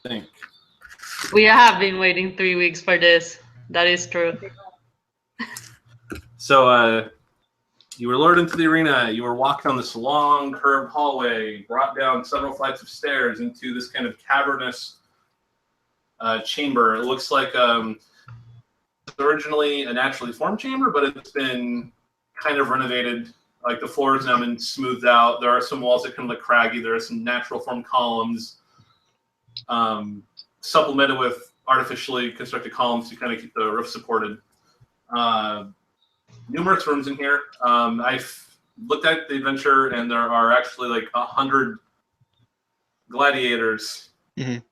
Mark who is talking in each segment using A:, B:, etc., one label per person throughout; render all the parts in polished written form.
A: think.
B: We have been waiting 3 weeks for this. That is true.
A: So you were lured into the arena. You were walked down this long, curved hallway, brought down several flights of stairs into this kind of cavernous chamber. It looks like originally a naturally formed chamber, but it's been kind of renovated. Like the floor has now been smoothed out. There are some walls that kind of look craggy. There are some natural formed columns, supplemented with artificially constructed columns to kind of keep the roof supported. Numerous rooms in here. I've looked at the adventure, and there are actually like 100 gladiators in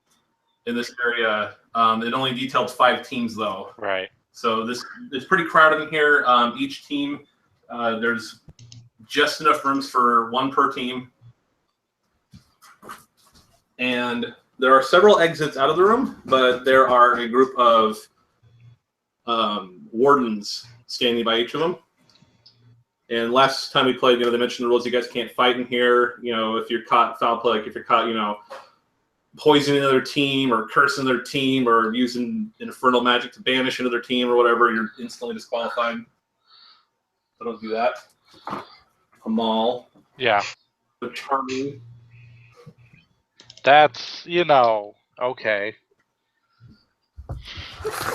A: this area. It only detailed 5 teams, though.
C: Right.
A: So it's pretty crowded in here. Each team, there's just enough rooms for 1 per team. And there are several exits out of the room, but there are a group of wardens standing by each of them. And last time we played, they mentioned the rules. You guys can't fight in here. If you're caught foul play, like if you're caught, poisoning another team or cursing their team or using infernal magic to banish another team or whatever, you're instantly disqualified. So don't do that. Amal.
C: Yeah.
A: The charming.
C: That's, okay.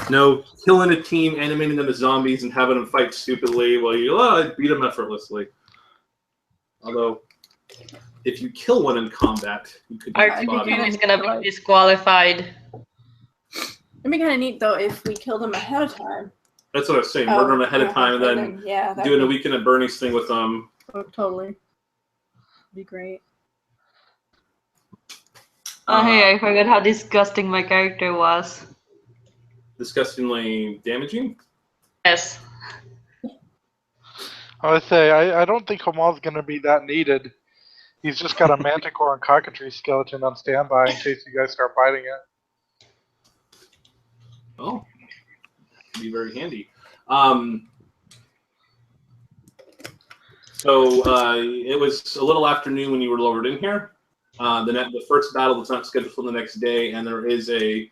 A: No, killing a team, animating them as zombies, and having them fight stupidly while I beat them effortlessly. Although, if you kill one in combat, you could
B: Our team is going to be disqualified.
D: It'd be kind of neat, though, if we killed them ahead of time.
A: That's what I was saying. Murder them ahead of time and then doing a Weekend at Bernie's thing with them.
D: Oh, totally. Be great.
B: Oh, hey, I forgot how disgusting my character was.
A: Disgustingly damaging?
B: Yes.
C: I would say, I don't think Hamal's going to be that needed. He's just got a manticore and cockatrice skeleton on standby in case you guys start fighting it.
A: Oh. Be very handy. So it was a little afternoon when you were lowered in here. The first battle was not scheduled for the next day, and there is a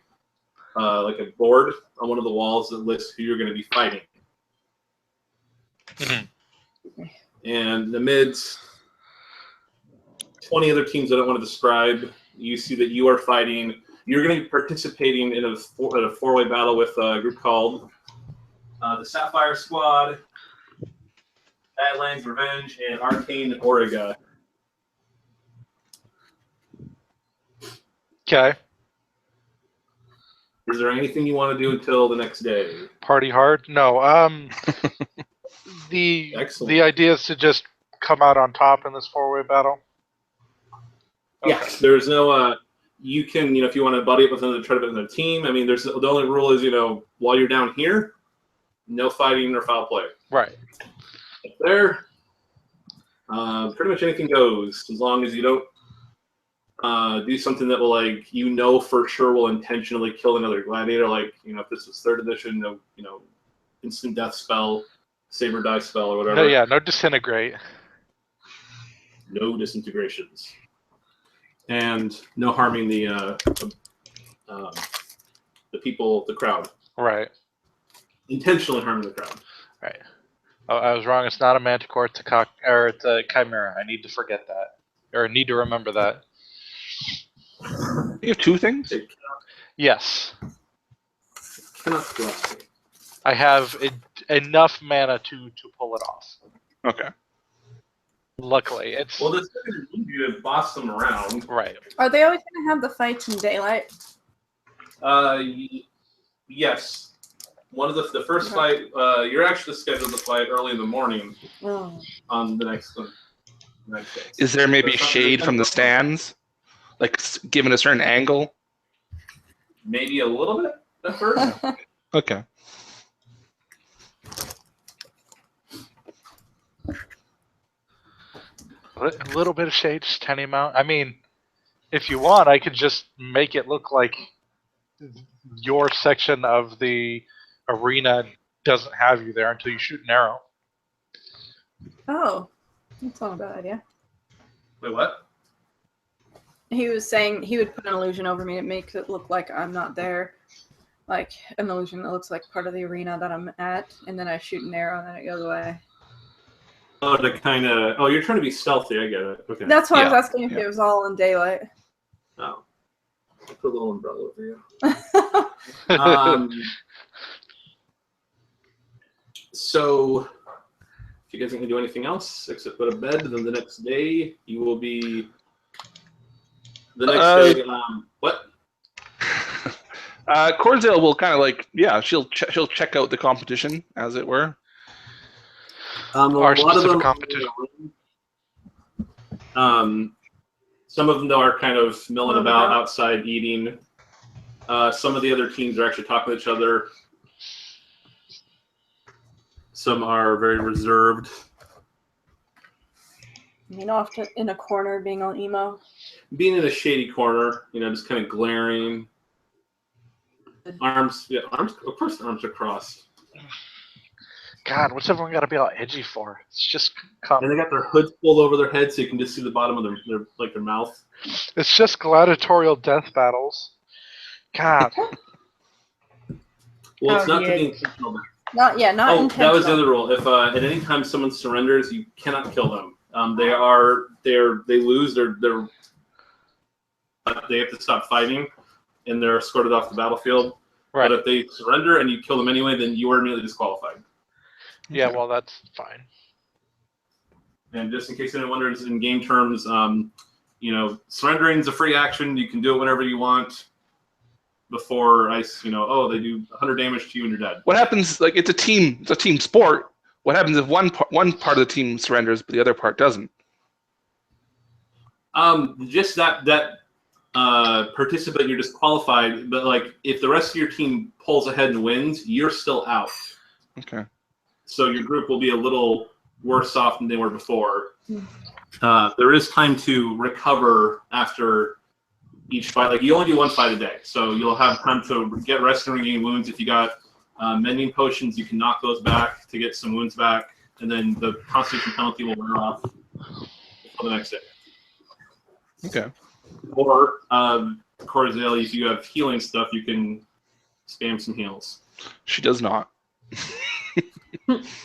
A: board on one of the walls that lists who you're going to be fighting. And amidst 20 other teams I don't want to describe, you see that you are fighting. You're going to be participating in a four-way battle with a group called the Sapphire Squad, Badlands Revenge, and Arcane Origa.
C: Okay.
A: Is there anything you want to do until the next day?
C: Party hard? No. The idea is to just come out on top in this four-way battle. Okay.
A: Yeah, there's no. You can, if you want to buddy up with another, try to beat another team. I mean, the only rule is, while you're down here, no fighting or foul play.
C: Right.
A: Up there, pretty much anything goes as long as you don't do something that will, for sure will intentionally kill another gladiator. Like, if this was 3rd edition, no, instant death spell, saber die spell, or whatever.
C: No disintegrate.
A: No disintegrations. And no harming the people, the crowd.
C: Right.
A: Intentionally harming the crowd.
C: Right. Oh, I was wrong. It's not a manticore. It's a chimera. I need to forget that, or need to remember that.
E: You have 2 things?
C: Yes.
A: Cannot thrust.
C: I have enough mana to pull it off.
E: Okay.
C: Luckily, it's...
A: Well, this is you to boss them around.
C: Right.
D: Are they always going to have the fights in daylight?
A: Yes. One of the first fight, you're actually scheduled to fight early in the morning on the next day.
E: Is there maybe shade from the stands? Like, given a certain angle?
A: Maybe a little bit at first.
E: Okay.
C: A little bit of shade, just tiny amount. I mean, if you want, I could just make it look like your section of the arena doesn't have you there until you shoot an arrow.
D: Oh, that's not a bad idea.
A: Wait, what?
D: He was saying he would put an illusion over me. It makes it look like I'm not there. Like an illusion that looks like part of the arena that I'm at, and then I shoot an arrow and then it goes away.
A: Oh, to kind of. Oh, you're trying to be stealthy. I get it. Okay.
D: That's why I was
E: Yeah,
D: asking if it was all in daylight.
A: Oh. I'll put a little umbrella over you. So, if you guys can do anything else except go to bed, then the next day you will be. The next day, what?
E: Corzale will kind of like, she'll check out the competition, as it were.
C: Our specific competition.
A: Some of them though are kind of milling about outside eating. Some of the other teams are actually talking to each other. Some are very reserved.
D: Off in a corner, being all emo.
A: Being in a shady corner, just kind of glaring. Arms. Of course, the arms are crossed.
C: God, what's everyone got to be all edgy for? It's just
A: And they got their hoods pulled over their heads so you can just see the bottom of their mouth.
C: It's just gladiatorial death battles. God.
A: Well, it's not to be intentional.
D: Not intentional.
A: That was the other rule. If at any time someone surrenders, you cannot kill them. They lose. They have to stop fighting, and they're escorted off the battlefield.
C: Right.
A: But if they surrender and you kill them anyway, then you are immediately disqualified.
C: Yeah, well, that's fine.
A: And just in case anyone wonders, in game terms, surrendering is a free action. You can do it whenever you want. Before ice, they do 100 damage to you and you're dead.
E: What happens? Like it's a team sport. What happens if one part of the team surrenders but the other part doesn't?
A: Just that participant, you're disqualified. But like if the rest of your team pulls ahead and wins, you're still out.
E: Okay.
A: So your group will be a little worse off than they were before. There is time to recover after each fight. Like you only do one fight a day, so you'll have time to get rest and regain wounds. If you got mending potions, you can knock those back to get some wounds back, and then the constitution penalty will wear off for the next day.
E: Okay.
A: Or Corzale, if you have healing stuff, you can spam some heals.
E: She does not.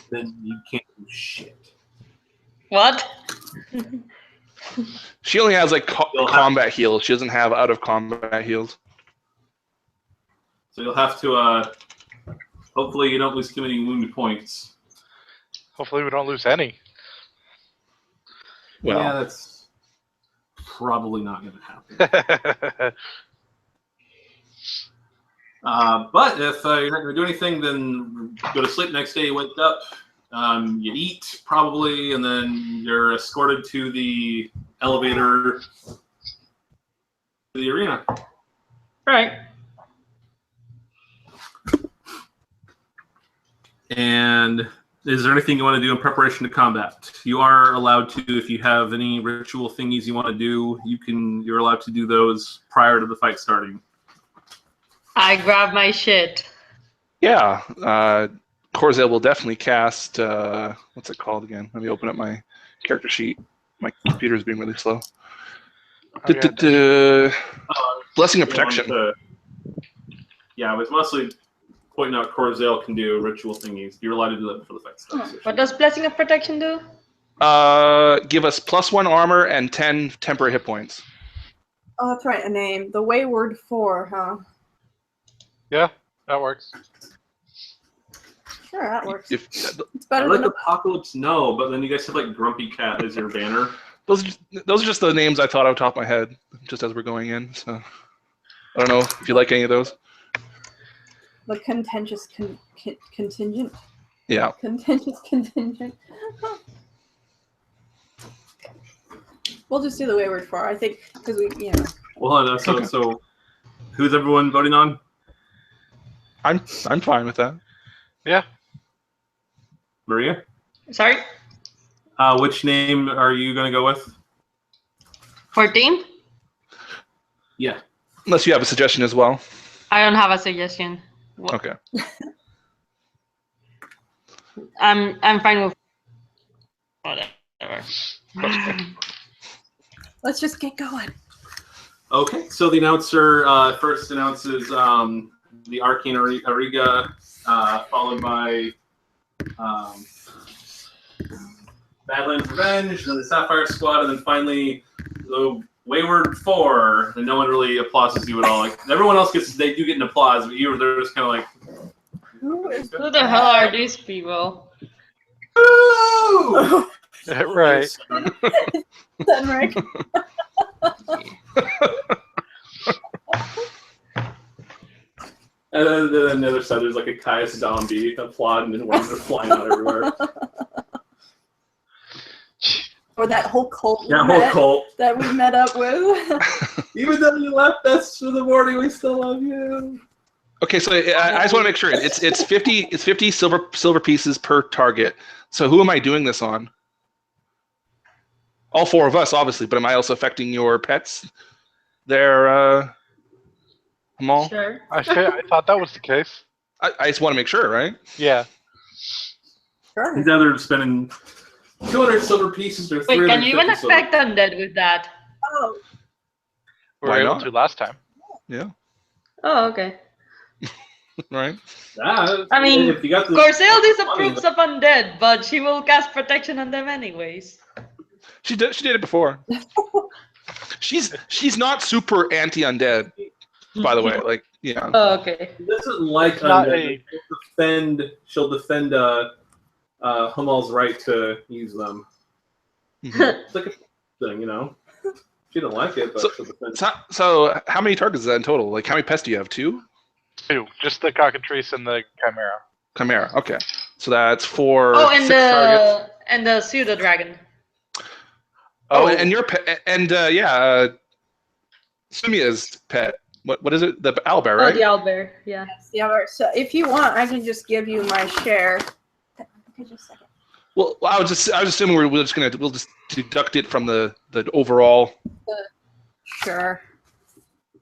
A: Then you can't do shit.
B: What?
E: She only has like combat heals. She doesn't have out of combat heals.
A: So you'll have to. Hopefully, you don't lose too many wound points.
C: Hopefully, we don't lose any.
E: Well,
A: yeah, that's probably not going to happen. But if you're not going to do anything, then go to sleep. Next day, you wake up, you eat probably, and then you're escorted to the elevator to the arena.
B: Right.
A: And is there anything you want to do in preparation to combat? You are allowed to, if you have any ritual thingies you want to do, you're allowed to do those prior to the fight starting.
B: I grab my shit.
E: yeah. Corzale will definitely cast. What's it called again? Let me open up my character sheet. My computer's being really slow. Blessing of Protection.
A: Yeah, I was mostly pointing out Corzale can do ritual thingies. You're allowed to do that before the fight starts.
B: What does Blessing of Protection do?
E: Give us +1 armor and 10 temporary hit points.
D: Oh, that's right, a name. The Wayward Four, huh?
C: Yeah, that works.
D: Sure, that works.
E: If,
D: It's better
A: I like
D: than
A: Apocalypse No, but then you guys have like Grumpy Cat as your banner.
E: those are just the names I thought off the top of my head, just as we're going in. So I don't know if you like any of those.
D: the contentious contingent.
E: Yeah.
D: Contentious contingent. We'll just do the Wayward Four, I think, because we.
A: Well, so who's everyone voting on?
E: I'm fine with that.
C: Yeah.
A: Maria?
B: Sorry?
A: Which name are you going to go with?
B: 14?
A: Yeah.
E: Unless you have a suggestion as well.
B: I don't have a suggestion.
E: Okay.
B: I'm fine with whatever.
D: Let's just get going.
A: Okay, so the announcer first announces the Arcane Ariga, followed by Badlands Revenge, then the Sapphire Squad, and then finally the Wayward Four. And no one really applauses you at all. Like, everyone else they do get an applause, but they're just kind of like,
D: Who is
B: Who the hell are these people?
A: "Woo!"
C: Right.
D: Senric?
A: And then on the other side, there's like a Caius zombie applauding, and worms are flying out everywhere.
D: Or that whole cult
A: Yeah, whole cult.
D: that we met up with.
A: Even though you left us for the morning, we still love you.
E: Okay, so I just want to make sure it's 50 silver pieces per target. So who am I doing this on? All four of us, obviously, but am I also affecting your pets? They're Hamal?
B: Sure.
C: I thought that was the case.
E: I just want to make sure, right?
C: Yeah.
D: Sure.
A: He's either spending 200 silver pieces or
B: Wait,
A: 350
B: can you even
A: silver.
B: affect undead with that?
D: Oh,
C: We were
E: Why
C: able
E: not?
C: to last time.
E: Yeah.
B: Oh, okay.
E: Right.
B: I mean,
A: if you got the
B: Corsael disapproves of undead, but she will cast protection on them anyways.
E: She did it before. She's not super anti-undead, by the way. Like, yeah.
B: Oh, okay.
A: She doesn't like
C: Not
A: undead. She'll defend Hamal's right to use them.
E: Mhm.
A: It's like a thing, you know. She don't like it, but she'll defend.
E: So how many targets is that in total? Like, how many pests do you have? 2?
C: 2. Just the cockatrice and the chimera.
E: Chimera. Okay. So that's for
B: Oh, and
E: 6 targets.
B: the pseudo dragon.
E: Oh, and your pet, and Sumia's pet. What is it? The owlbear,
B: Oh,
E: right?
B: the owlbear. Yeah.
D: yes, the other. So if you want, I can just give you my share. Okay, just a second.
E: Well, I was assuming we'll just deduct it from the overall.
D: Sure.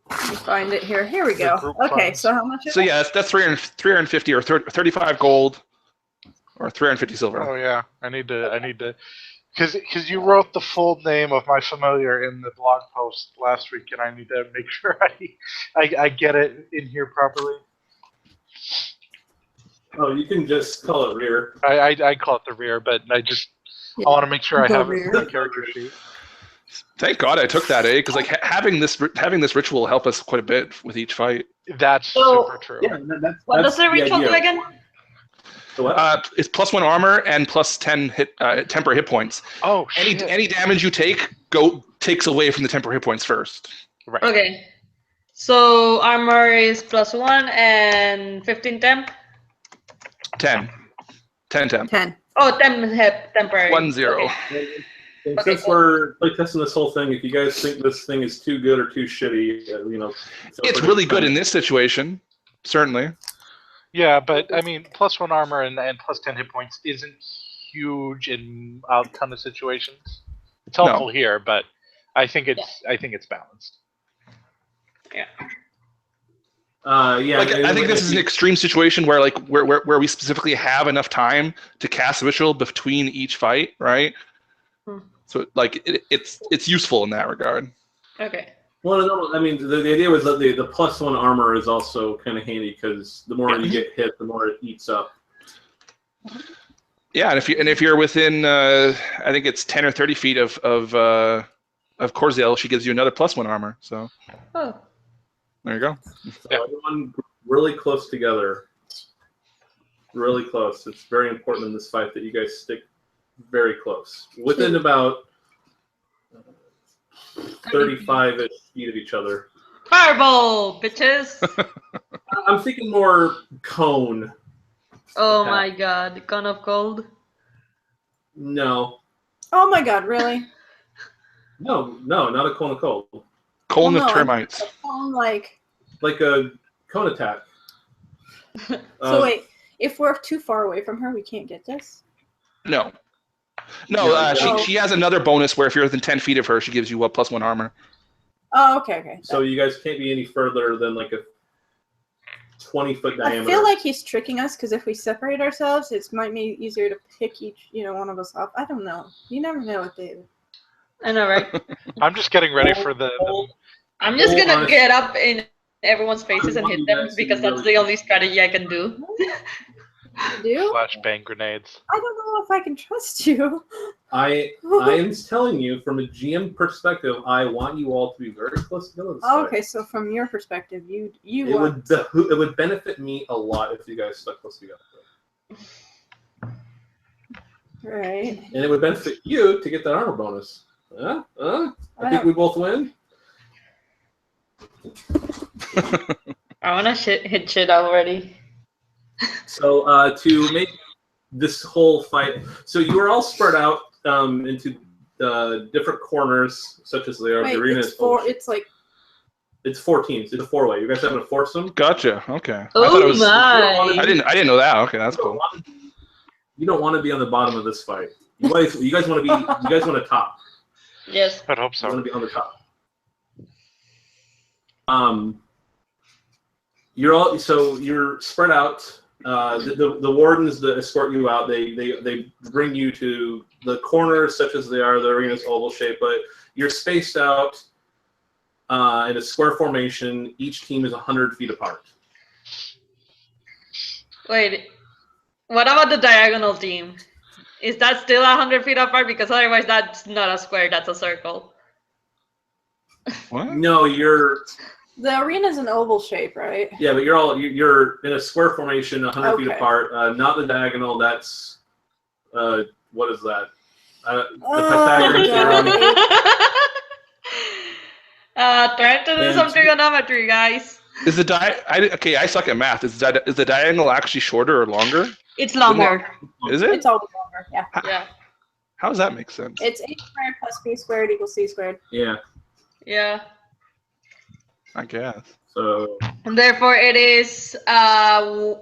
D: Let me find it here. Here we
C: The
D: go.
C: group
D: Okay,
C: funds.
D: so how much is
E: So
D: it?
E: yeah, that's 350 or 35 gold, or 350 silver.
C: Oh yeah, I need to, because you wrote the full name of my familiar in the blog post last week, and I need to make sure I get it in here properly.
A: Oh, you can just call it rear.
C: I call it the rear, but I want to make sure I
D: The
C: have it
D: rear.
C: in the character sheet.
E: Thank God I took that, because like having this ritual will help us quite a bit with each fight.
C: That's
B: So-
C: super true.
A: Yeah,
B: What does the ritual do
A: idea.
B: again?
A: The what?
E: It's +1 armor and +10 temporary hit points.
C: Oh shit!
E: Any damage you take takes away from the temporary hit points first.
C: Right.
B: Okay. So armor is +1 and 15 temp.
E: 10 temp.
D: 10.
B: Oh, temporary.
E: 1-0.
B: Okay.
A: And
B: Okay,
A: since
B: cool.
A: we're playtesting this whole thing, if you guys think this thing is too good or too shitty,
E: It's really good in this situation, certainly.
C: Yeah, but I mean, +1 armor and +10 hit points isn't huge in a ton of situations. It's helpful here, but I think it's balanced.
B: Yeah.
A: Yeah.
E: Like, I think this is an extreme situation where where we specifically have enough time to cast a ritual between each fight, right?
B: Hmm.
E: So like it's useful in that regard.
B: Okay.
A: Well, no, I mean, the idea was that the +1 armor is also kind of handy because the more you get hit, the more it eats up.
E: Yeah, and if you're within, I think it's 10 or 30 feet of Corsael, she gives you another +1 armor. So
B: Oh.
E: there you go.
A: So everyone really close together. Really close. It's very important in this fight that you guys stick very close. Within about 35-ish feet of each other.
B: Fireball, bitches!
A: I'm thinking more cone.
B: Oh
A: Yeah.
B: my god, Con of Cold.
A: No.
D: Oh my god, really?
A: No, not a cone of cold.
E: Colon
D: Well,
E: of
D: no,
E: termites.
D: I'm like,
A: Like a cone attack.
D: so wait, if we're too far away from her, we can't get this?
E: No,
A: No.
E: she has another bonus where if you're within 10 feet of her, she gives you a +1 armor.
D: Oh, okay.
A: So you guys can't be any further than like a 20-foot
D: I
A: diameter.
D: feel like he's tricking us because if we separate ourselves, it might be easier to pick each, one of us up. I don't know. You never know with David.
B: I know, right?
C: I'm just getting ready for the
B: I'm just
A: Well,
B: gonna get up in everyone's faces and
A: want
B: hit
A: you
B: them
A: guys to
B: because
A: be
B: that's
A: really
B: the only strategy I can do.
D: You do?
C: Flashbang grenades.
D: I don't know if I can trust you.
A: I am telling you from a GM perspective, I want you all to be very close together. This
D: Oh,
A: fight.
D: okay, so from your perspective, you
A: It
D: want...
A: would benefit me a lot if you guys stuck close together.
D: Right.
A: And it would benefit you to get that armor bonus. I think we both win.
B: I wanna hit shit already.
A: So to make this whole fight, so you are all spread out into different corners, such as they are.
D: Wait,
A: The arena
D: it's
A: is
D: four.
A: open.
D: It's
A: 4 teams. It's a 4-way. You guys having a foursome?
E: Gotcha. Okay. I
B: Oh
E: thought it was.
B: my!
E: I didn't know that. Okay, that's cool.
A: You don't want to be on the bottom of this fight. You guys want to be. You guys want to top.
B: Yes.
C: I'd hope
A: You want
C: so.
A: to be on the top. You're spread out. The wardens that escort you out, they bring you to the corners, such as they are. The arena's oval shape, but you're spaced out in a square formation. Each team is 100 feet apart.
B: Wait. What about the diagonal team? Is that still 100 feet apart? Because otherwise, that's not a square. That's a circle.
E: What?
A: No, you're.
D: the arena's an oval shape, right?
A: Yeah, but you're in a square formation, 100 feet
D: Okay.
A: apart. Not the diagonal. That's what is that? The Pythagorean
D: God.
A: theorem.
B: Trying to do some trigonometry, guys.
E: Is the okay, I suck at math. Is the diagonal actually shorter or longer?
B: It's longer.
E: Is it?
D: It's always longer. Yeah.
B: Yeah.
E: How does that make sense?
D: It's a squared plus b squared equals c squared.
A: Yeah.
B: Yeah.
E: I guess.
A: So
B: And therefore, it is 1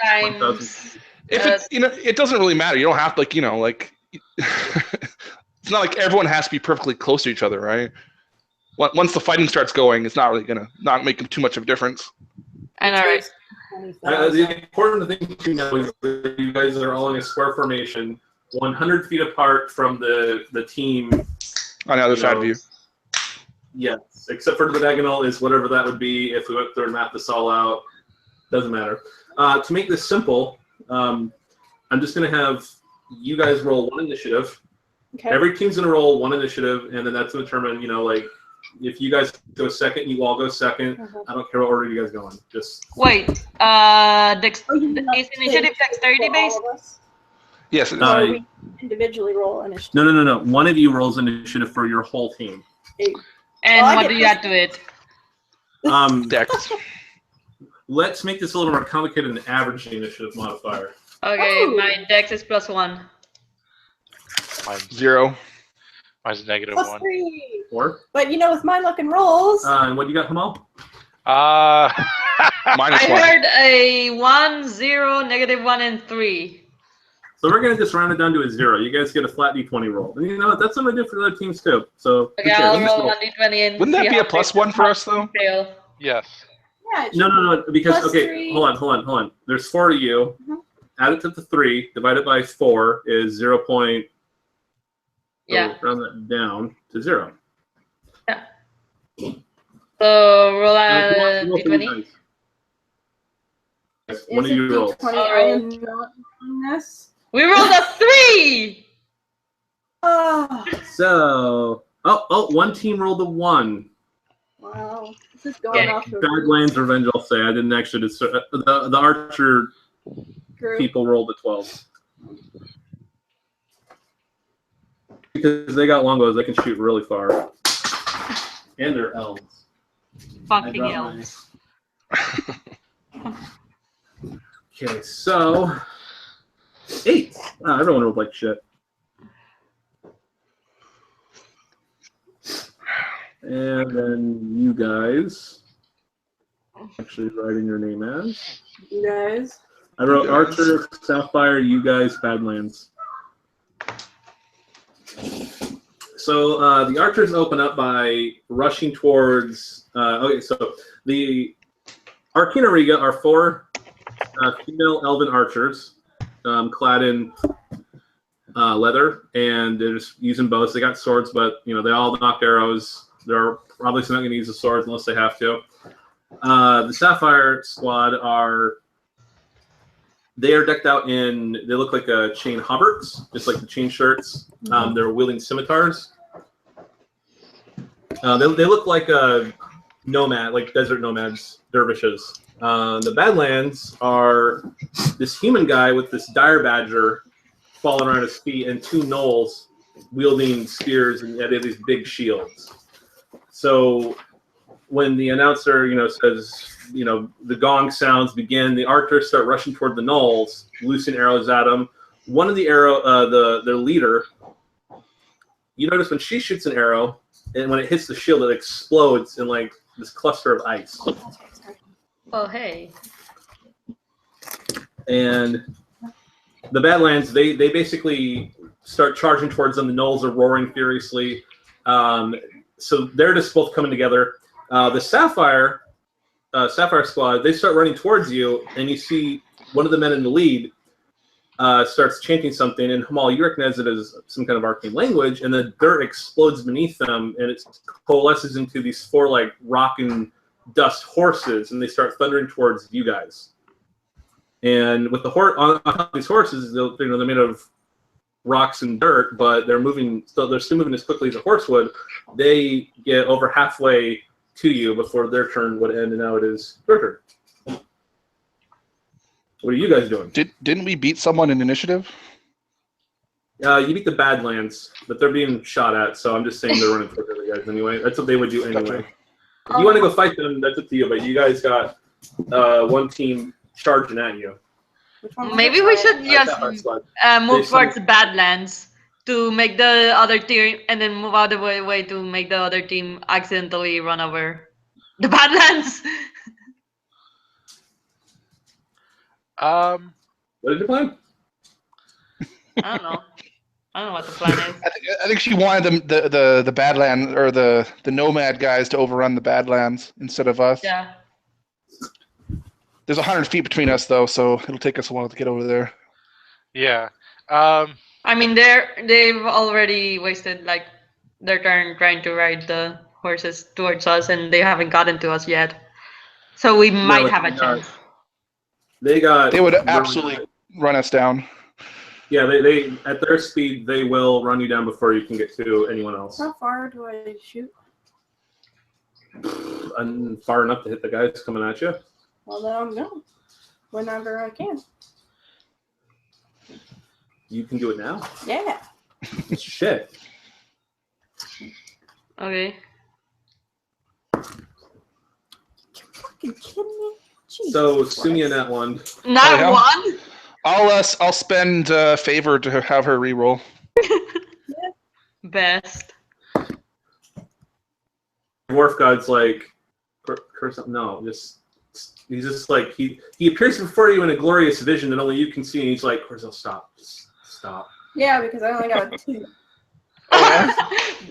B: times.
A: 1,000.
E: If it doesn't really matter. You don't have to it's not like everyone has to be perfectly close to each other, right? Once the fighting starts going, it's not really gonna not make too much of a difference.
B: And all right.
A: the important thing to know is that you guys are all in a square formation, 100 feet apart from the team.
E: On the other side of you.
A: Yes, except for the diagonal is whatever that would be. If we went through and mapped this all out, doesn't matter. To make this simple, I'm just going to have you guys roll 1 initiative.
D: Okay.
A: Every team's going to roll 1 initiative, and then that's going to determine, if you guys go second, you all go second. I don't care what order you guys go in. Just
B: Wait. Is initiative dexterity based?
E: Yes.
D: Or we individually roll initiative.
A: No. One of you rolls initiative for your whole team.
B: And
D: Well, I
B: what
D: get
B: do you add to it?
E: Dex.
A: Let's make this a little more complicated than average initiative modifier.
B: Okay,
D: Oh.
B: my dex is +1.
C: Mine's
E: 0.
C: Mine's negative
D: Plus
C: 1.
D: 3.
A: 4.
D: But with my luck and rolls,
A: And what do you got, Hamal?
E: Minus
B: I
E: 1.
B: heard a 1, 0, -1, and 3.
A: So we're going to just round it down to a 0. You guys get a flat d20 roll. And that's something I did for other teams too. So
B: Okay, I'll roll 1d20 and
E: Wouldn't that
B: see
E: be
B: how
E: a +1
B: big
E: for us though?
B: fail.
C: Yes.
D: yeah. it
A: No, because
D: Plus
A: okay,
D: 3.
A: hold on. There's 4 of you.
D: Mhm.
A: Add it to the 3, divide it by 4 is 0.
B: Yeah.
A: So round that down to 0.
B: So roll
A: And
B: a
A: roll three
B: d20.
A: dice. Yes,
D: should-
A: one
D: is
A: of
D: it
A: you rolls.
D: D20? I am not doing this.
B: We rolled a 3!
D: Oh,
A: So, one team rolled a 1.
D: wow. This is going
B: Okay.
D: off the
A: Badlands Revenge, I'll say. I didn't actually. The Archer
D: group.
A: people rolled a 12. Because they got longbows, they can shoot really far. And they're elves.
B: Fucking
A: I
B: hell.
A: dropped Okay, so 8. Everyone rolled like shit. And then you guys, actually writing your name as.
D: You guys.
A: I wrote Archer, Sapphire, you guys, Badlands. So the archers open up by rushing towards. Okay, so the Arcana Riga are 4 female elven archers, clad in leather, and they're just using bows. They got swords, but they all knock arrows. They're obviously not going to use the swords unless they have to. The Sapphire Squad they are decked out in, they look like chain hauberks, just like the chain shirts. They're wielding scimitars. They look like a nomad, like desert nomads, dervishes. The Badlands are this human guy with this dire badger falling around his feet and two gnolls wielding spears, and they have these big shields. So when the announcer, says, the gong sounds begin, the archers start rushing toward the gnolls, loosing arrows at them. One of the their leader, you notice when she shoots an arrow, and when it hits the shield, it explodes in like this cluster of ice.
B: Oh, hey.
A: And the Badlands, they basically start charging towards them. The gnolls are roaring furiously. So they're just both coming together. The Sapphire Squad, they start running towards you, and you see one of the men in the lead starts chanting something, and Hamal, you recognize it as some kind of arcane language, and the dirt explodes beneath them, and it coalesces into these four like rock and dust horses, and they start thundering towards you guys. And with the on top of these horses, they're made of rocks and dirt, but they're moving. So they're still moving as quickly as a horse would. They get over halfway to you before their turn would end, and now it is your turn. What are you guys doing?
E: Didn't we beat someone in initiative?
A: You beat the Badlands, but they're being shot at, so I'm just saying they're running towards the guys anyway. That's what they would do anyway. If you want to go fight them, that's up to you, but you guys got one team charging at you.
B: Maybe we should just move towards the Badlands to make the other team, and then move out of the way to make the other team accidentally run over the Badlands.
A: What is the plan?
B: I don't know. I don't know what the plan is.
E: I think she wanted the Badland or the Nomad guys to overrun the Badlands instead of us.
B: Yeah.
E: There's 100 feet between us, though, so it'll take us a while to get over there.
C: Yeah.
B: I mean, they've already wasted like their turn trying to ride the horses towards us, and they haven't gotten to us yet. So we might have a chance.
A: They
E: would absolutely run us down.
A: Yeah, they at their speed, they will run you down before you can get to anyone else.
D: How far do I shoot?
A: And far enough to hit the guys coming at you.
D: Well, then I'm going. Whenever I can.
A: You can do it now?
D: Yeah.
A: Shit.
B: Okay.
D: Fucking kidding me? Jesus
A: So
D: Christ.
A: sue me in that one.
B: Not
E: yeah.
B: one?
E: I'll spend favor to have her reroll.
B: Best.
A: Dwarf God's like, curse no, he's just like he appears before you in a glorious vision that only you can see, and he's like, Corzel, stop. Stop.
D: Yeah, because I only got a 2.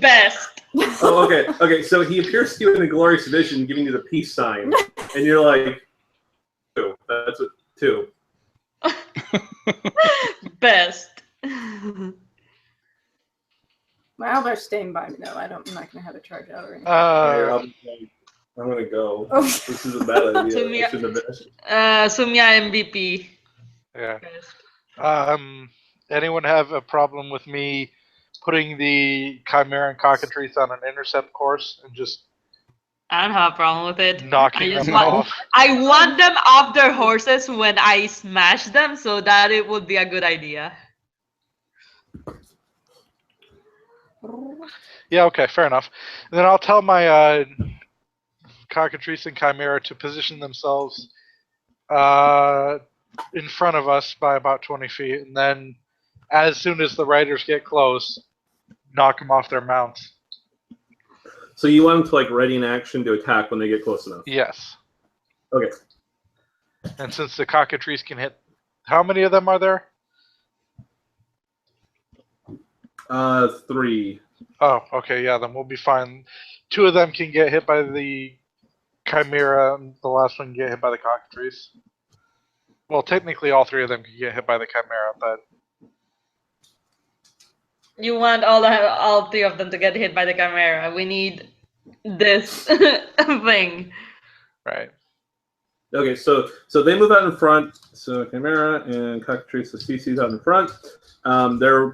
B: Best.
A: Oh, okay. So he appears to you in a glorious vision, giving you the peace sign, and you're like, 2. That's what 2.
B: Best.
D: My Alvar's staying by me though. I'm not gonna have a charge out or anything.
A: I'm gonna go.
D: Oh.
A: This is a bad idea.
B: Sumya MVP.
C: Yeah.
B: Best.
C: Anyone have a problem with me putting the Chimera and Cockatrice on an intercept course and just
B: I don't have a problem with it.
C: knocking them off?
B: I want them off their horses when I smash them, so that it would be a good idea.
C: Yeah, okay, fair enough. And then I'll tell my Cockatrice and Chimera to position themselves in front of us by about 20 feet, and then as soon as the riders get close, knock them off their mounts.
A: So you want them to like ready in action to attack when they get close enough?
C: Yes.
A: Okay.
C: And since the Cockatrice can hit, how many of them are there?
A: 3.
C: Oh, okay, yeah, then we'll be fine. 2 of them can get hit by the Chimera, and the last one can get hit by the Cockatrice. Well, technically all 3 of them can get hit by the Chimera, but
B: You want all 3 of them to get hit by the Chimera. We need this thing.
C: Right.
A: Okay, so they move out in front. So Chimera and Cockatrice, so CC's out in front. They're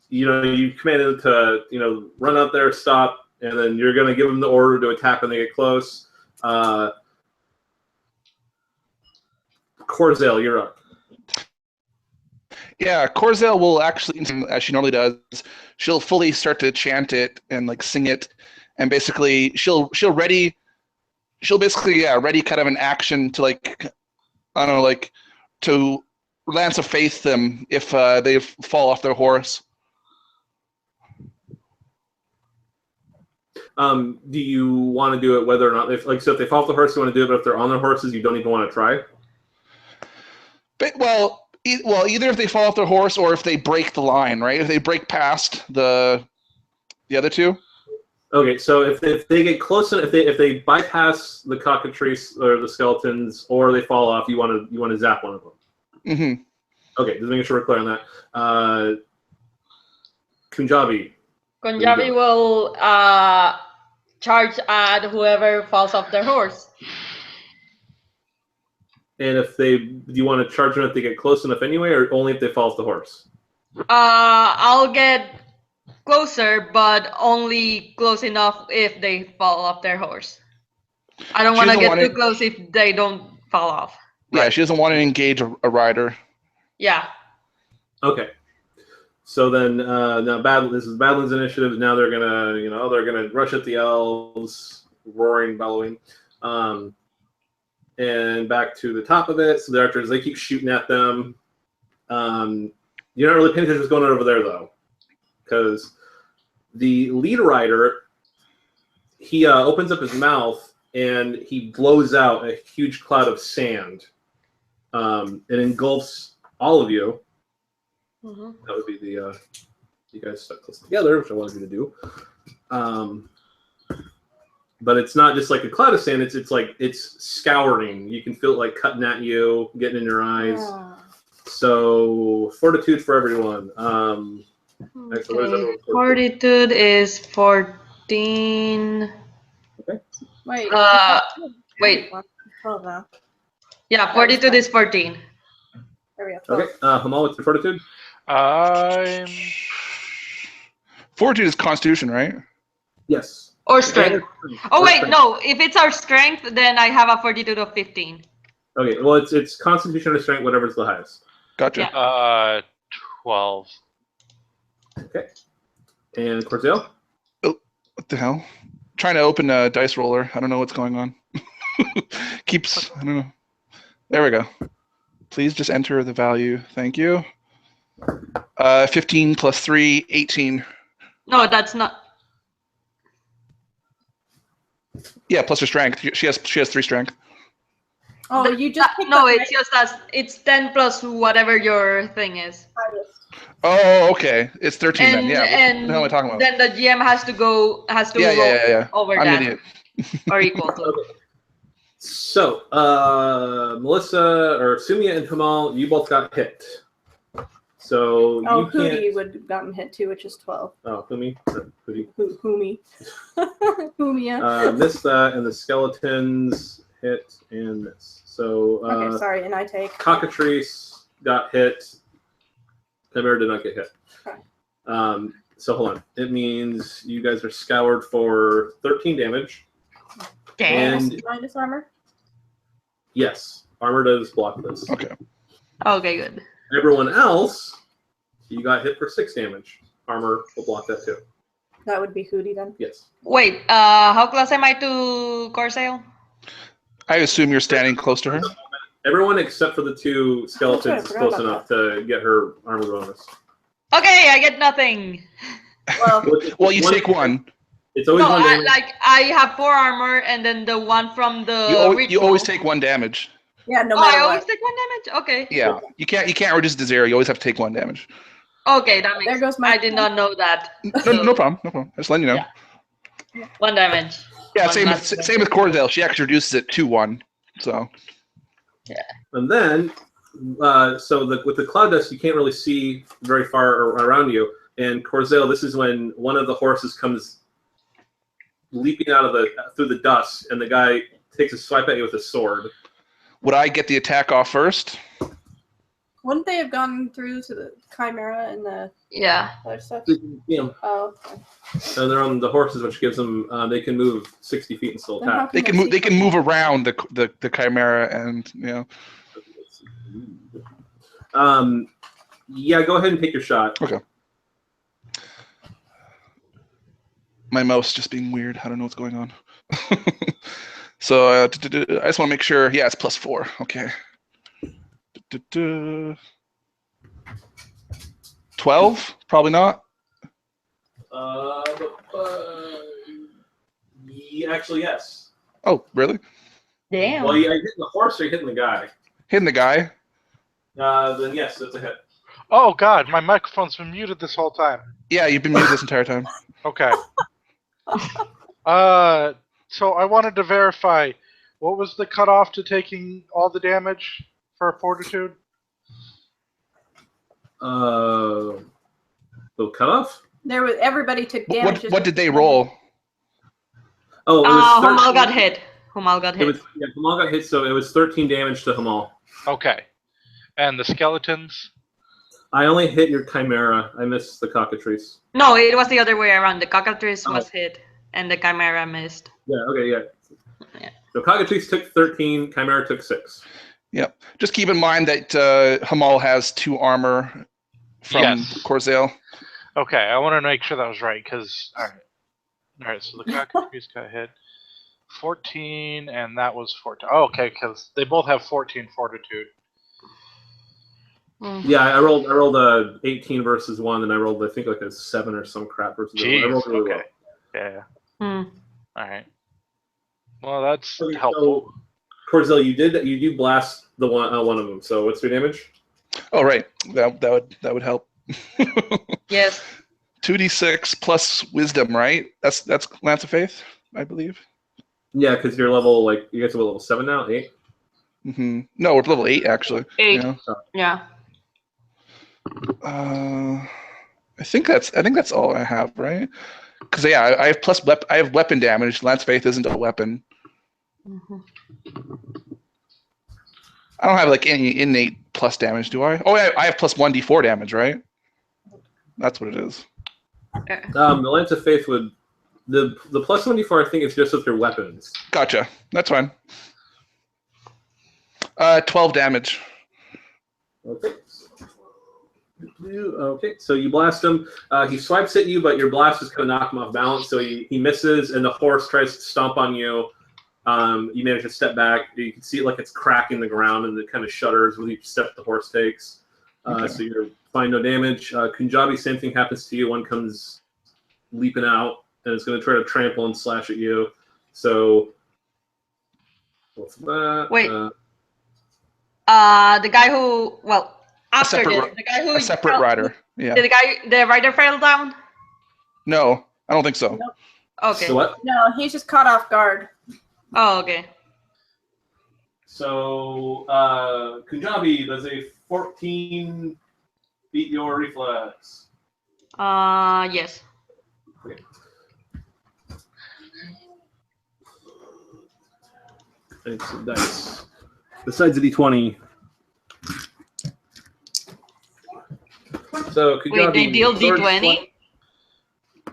A: you commanded to run out there, stop, and then you're going to give them the order to attack when they get close. Corzale, you're up.
E: Yeah, Corzale will actually, as she normally does, she'll fully start to chant it and like sing it, and basically she'll basically ready kind of an action to like, I don't know, like to lance of faith them if they fall off their horse.
A: Do you want to do it whether or not if they fall off the horse, you want to do it, but if they're on their horses, you don't even want to try?
E: But, well, either if they fall off their horse or if they break the line, right? If they break past the other two.
A: Okay, so if they get close, if they bypass the cockatrice or the skeletons, or they fall off, you want to zap one of them.
E: Mm-hmm.
A: Okay, just making sure we're clear on that. Kunjabi.
B: Kunjabi will charge at whoever falls off their horse.
A: And do you want to charge them if they get close enough anyway, or only if they fall off the horse?
B: I'll get closer, but only close enough if they fall off their horse. I don't want to get too close if they don't fall off.
E: Yeah,
A: right.
E: She doesn't want to engage a rider.
B: Yeah.
A: Okay. So then, now this is Badlands initiative. Now they're gonna rush at the elves, roaring, bellowing, and back to the top of it. So the archers, they keep shooting at them. You're not really paying attention to what's going on over there though, because the lead rider, he opens up his mouth and he blows out a huge cloud of sand. It engulfs all of you. Mm-hmm. That would be the you guys stuck close together, which I wanted you to do. But it's not just like a cloud of sand. It's scouring. You can feel it like cutting at you, getting in your eyes. Yeah. So fortitude for everyone.
B: Okay. Fortitude is 14.
D: Okay. Wait.
B: Wait. Yeah, fortitude is 14.
D: There we go.
A: Okay. Hamal, what's your fortitude?
E: Fortitude is Constitution, right?
A: Yes.
B: Or strength. Oh wait, no. If it's our strength, then I have a fortitude of 15.
A: Okay. Well, it's Constitution or strength, whatever's the highest.
E: Gotcha.
C: Yeah. 12.
A: Okay. And Corzale?
E: Oh, what the hell? Trying to open a dice roller. I don't know what's going on. Keeps. I don't know. There we go. Please just enter the value. Thank you. 15 plus 3, 18.
B: No, that's not.
E: Yeah, plus her strength. She has 3 strength.
D: Oh, you just
B: no. It's just it's 10 plus whatever your thing is.
E: Oh, okay. It's 13 then. Yeah.
B: And
E: what the hell am I talking about?
B: Then the GM has to roll over
E: I'm
B: that.
E: an idiot.
B: Or equal to.
A: Okay. So, Melissa or Sumia and Hamal, you both got hit. So
D: Hootie would have gotten hit too, which is 12.
A: Oh, Hootie.
D: Hoomy. Hoomia.
A: Missed that, and the skeletons hit and miss. So
D: okay, sorry, and I take.
A: Cockatrice got hit. Chimera did not get hit.
D: Okay.
A: So hold on. It means you guys are scoured for 13 damage.
B: Damn.
A: And
D: minus armor?
A: Yes, armor does block this.
E: Okay.
B: Okay, good.
A: Everyone else, you got hit for 6 damage. Armor will block that too.
D: That would be Hootie then?
A: Yes.
B: Wait, how close am I to Corzale?
E: I assume you're standing close to her?
A: Everyone except for the 2 skeletons is close enough to get her armor bonus.
B: Okay, I get nothing.
E: Well, you take 1.
A: It's always 1 damage.
B: I have 4 armor, and then the one from the
E: you always take 1 damage.
D: Yeah, no matter
B: I
D: what.
B: always take 1 damage? Okay.
E: Yeah, you can't reduce it to 0. You always have to take 1 damage.
B: Okay, that makes
D: there goes my
B: I did not know that.
E: No problem. Just letting you know.
B: Yeah. 1 damage.
E: Yeah, same with Corzale. She actually reduces it to 1. So.
B: Yeah.
A: And then, with the cloud dust, you can't really see very far around you. And Corzale, this is when one of the horses comes. leaping out of through the dust, and the guy takes a swipe at you with a sword.
E: Would I get the attack off first?
D: Wouldn't they have gone through to the Chimera and the other stuff?
A: Yeah.
D: Oh, okay.
A: And they're on the horses, which gives them they can move 60 feet and still
D: Then how
A: attack.
D: come
E: They can move. They can move around the Chimera, and
A: Yeah, go ahead and take your shot.
E: Okay. My mouse just being weird. I don't know what's going on. So I just want to make sure. Yeah, it's +4. Okay. 12? Probably not.
A: Actually, yes.
E: Oh, really?
B: Damn.
A: Well, are you hitting the horse or are you hitting the guy?
E: Hitting the guy.
A: Then yes, that's a hit.
C: Oh God, my microphone's been muted this whole time.
E: Yeah, you've been muted this entire time.
C: Okay. So I wanted to verify, what was the cutoff to taking all the damage for Fortitude?
A: The cutoff?
D: Everybody took damage.
E: What did they roll?
A: Oh, it was
B: Hamal got hit. Hamal got hit.
A: Hamal got hit, so it was 13 damage to Hamal.
C: Okay. And the skeletons?
A: I only hit your Chimera. I missed the cockatrice.
B: No, it was the other way around. The cockatrice was hit, and the Chimera missed.
A: Yeah, okay, yeah. So cockatrice took 13, Chimera took 6.
E: Yep. Just keep in mind that Hamal has 2 armor from Corzale.
C: Okay, I want to make sure that was right, because... Alright, so the cockatrice got hit. 14, and that was 14. Oh, okay, because they both have 14 Fortitude.
A: Yeah, I rolled 18 versus 1, and I rolled, I think, like a 7 or some crap versus 1. I rolled really well.
C: Yeah. Alright. Well, that's helpful.
A: So, Corzale, you do blast the one of them. So what's your damage?
E: Oh, right. That would help.
B: Yes.
E: 2d6 plus wisdom, right? That's Lance of Faith, I believe.
A: Yeah, because you're level, you guys are level 7 now, 8?
E: Mm-hmm. No, we're level 8 actually.
B: 8. Yeah.
E: I think that's all I have, right? Because I have I have weapon damage. Lance of Faith isn't a weapon.
B: Mm-hmm.
E: I don't have any innate plus damage, do I? Oh, I have plus 1d4 damage, right? That's what it is.
A: The Lance of Faith would the plus 1d4. I think is just with your weapons.
E: Gotcha. That's fine. 12 damage.
A: Okay. Okay, so you blast him. He swipes at you, but your blast is going to knock him off balance. So he misses, and the horse tries to stomp on you. You manage to step back. You can see it it's cracking the ground, and it kind of shudders with each step the horse takes.
E: Okay.
A: So you're fine, no damage. Kunjabi, same thing happens to you. One comes leaping out, and it's going to try to trample and slash at you. So what's that?
B: Wait. The guy who after this, the guy who
E: a separate rider. Yeah.
B: Did the rider fell down?
E: No, I don't think so.
D: Nope.
B: Okay.
A: So what?
D: No, he's just caught off guard.
B: Oh, okay.
A: So Kunjabi, does a 14 beat your reflex?
B: Yes.
A: Okay. Thanks, dice. Besides the d20. So Kunjabi,
B: wait, they deal d20?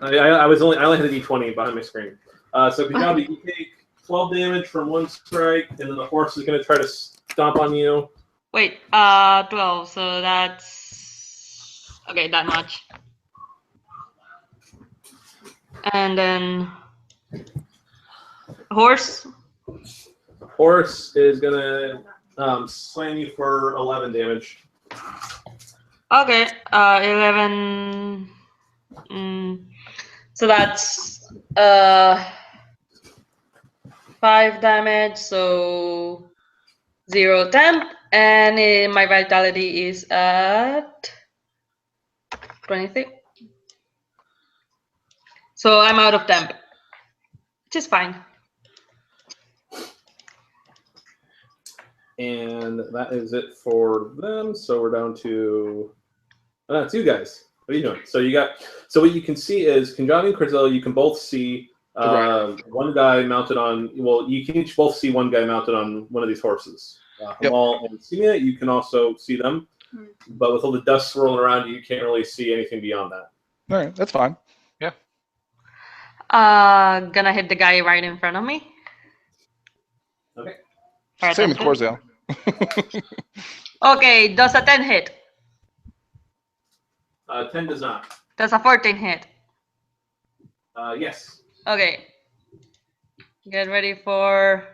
A: I only had a d20 behind my screen. So Kunjabi, you take 12 damage from one strike, and then the horse is going to try to stomp on you.
B: Wait, 12. So that's okay. That much. And then horse.
A: Horse is going to slam you for 11 damage.
B: Okay, 11. So that's 5 damage. So 0 temp, and my vitality is at 23. So I'm out of temp, which is fine.
A: And that is it for them. So we're down to it's you guys. What are you doing? So what you can see is Kunjabi and Corzale, you can both see One guy mounted on. Well, you can each both see one guy mounted on one of these horses. Hamal and Simia, you can also see them, but with all the dust swirling around you, you can't really see anything beyond that.
E: All right, that's fine.
C: Yeah.
B: Gonna hit the guy right in front of me.
A: Okay.
E: Same with Corzale.
B: Okay, does a 10 hit?
A: 10 does not.
B: Does a 14 hit?
A: Yes.
B: Okay. Get ready for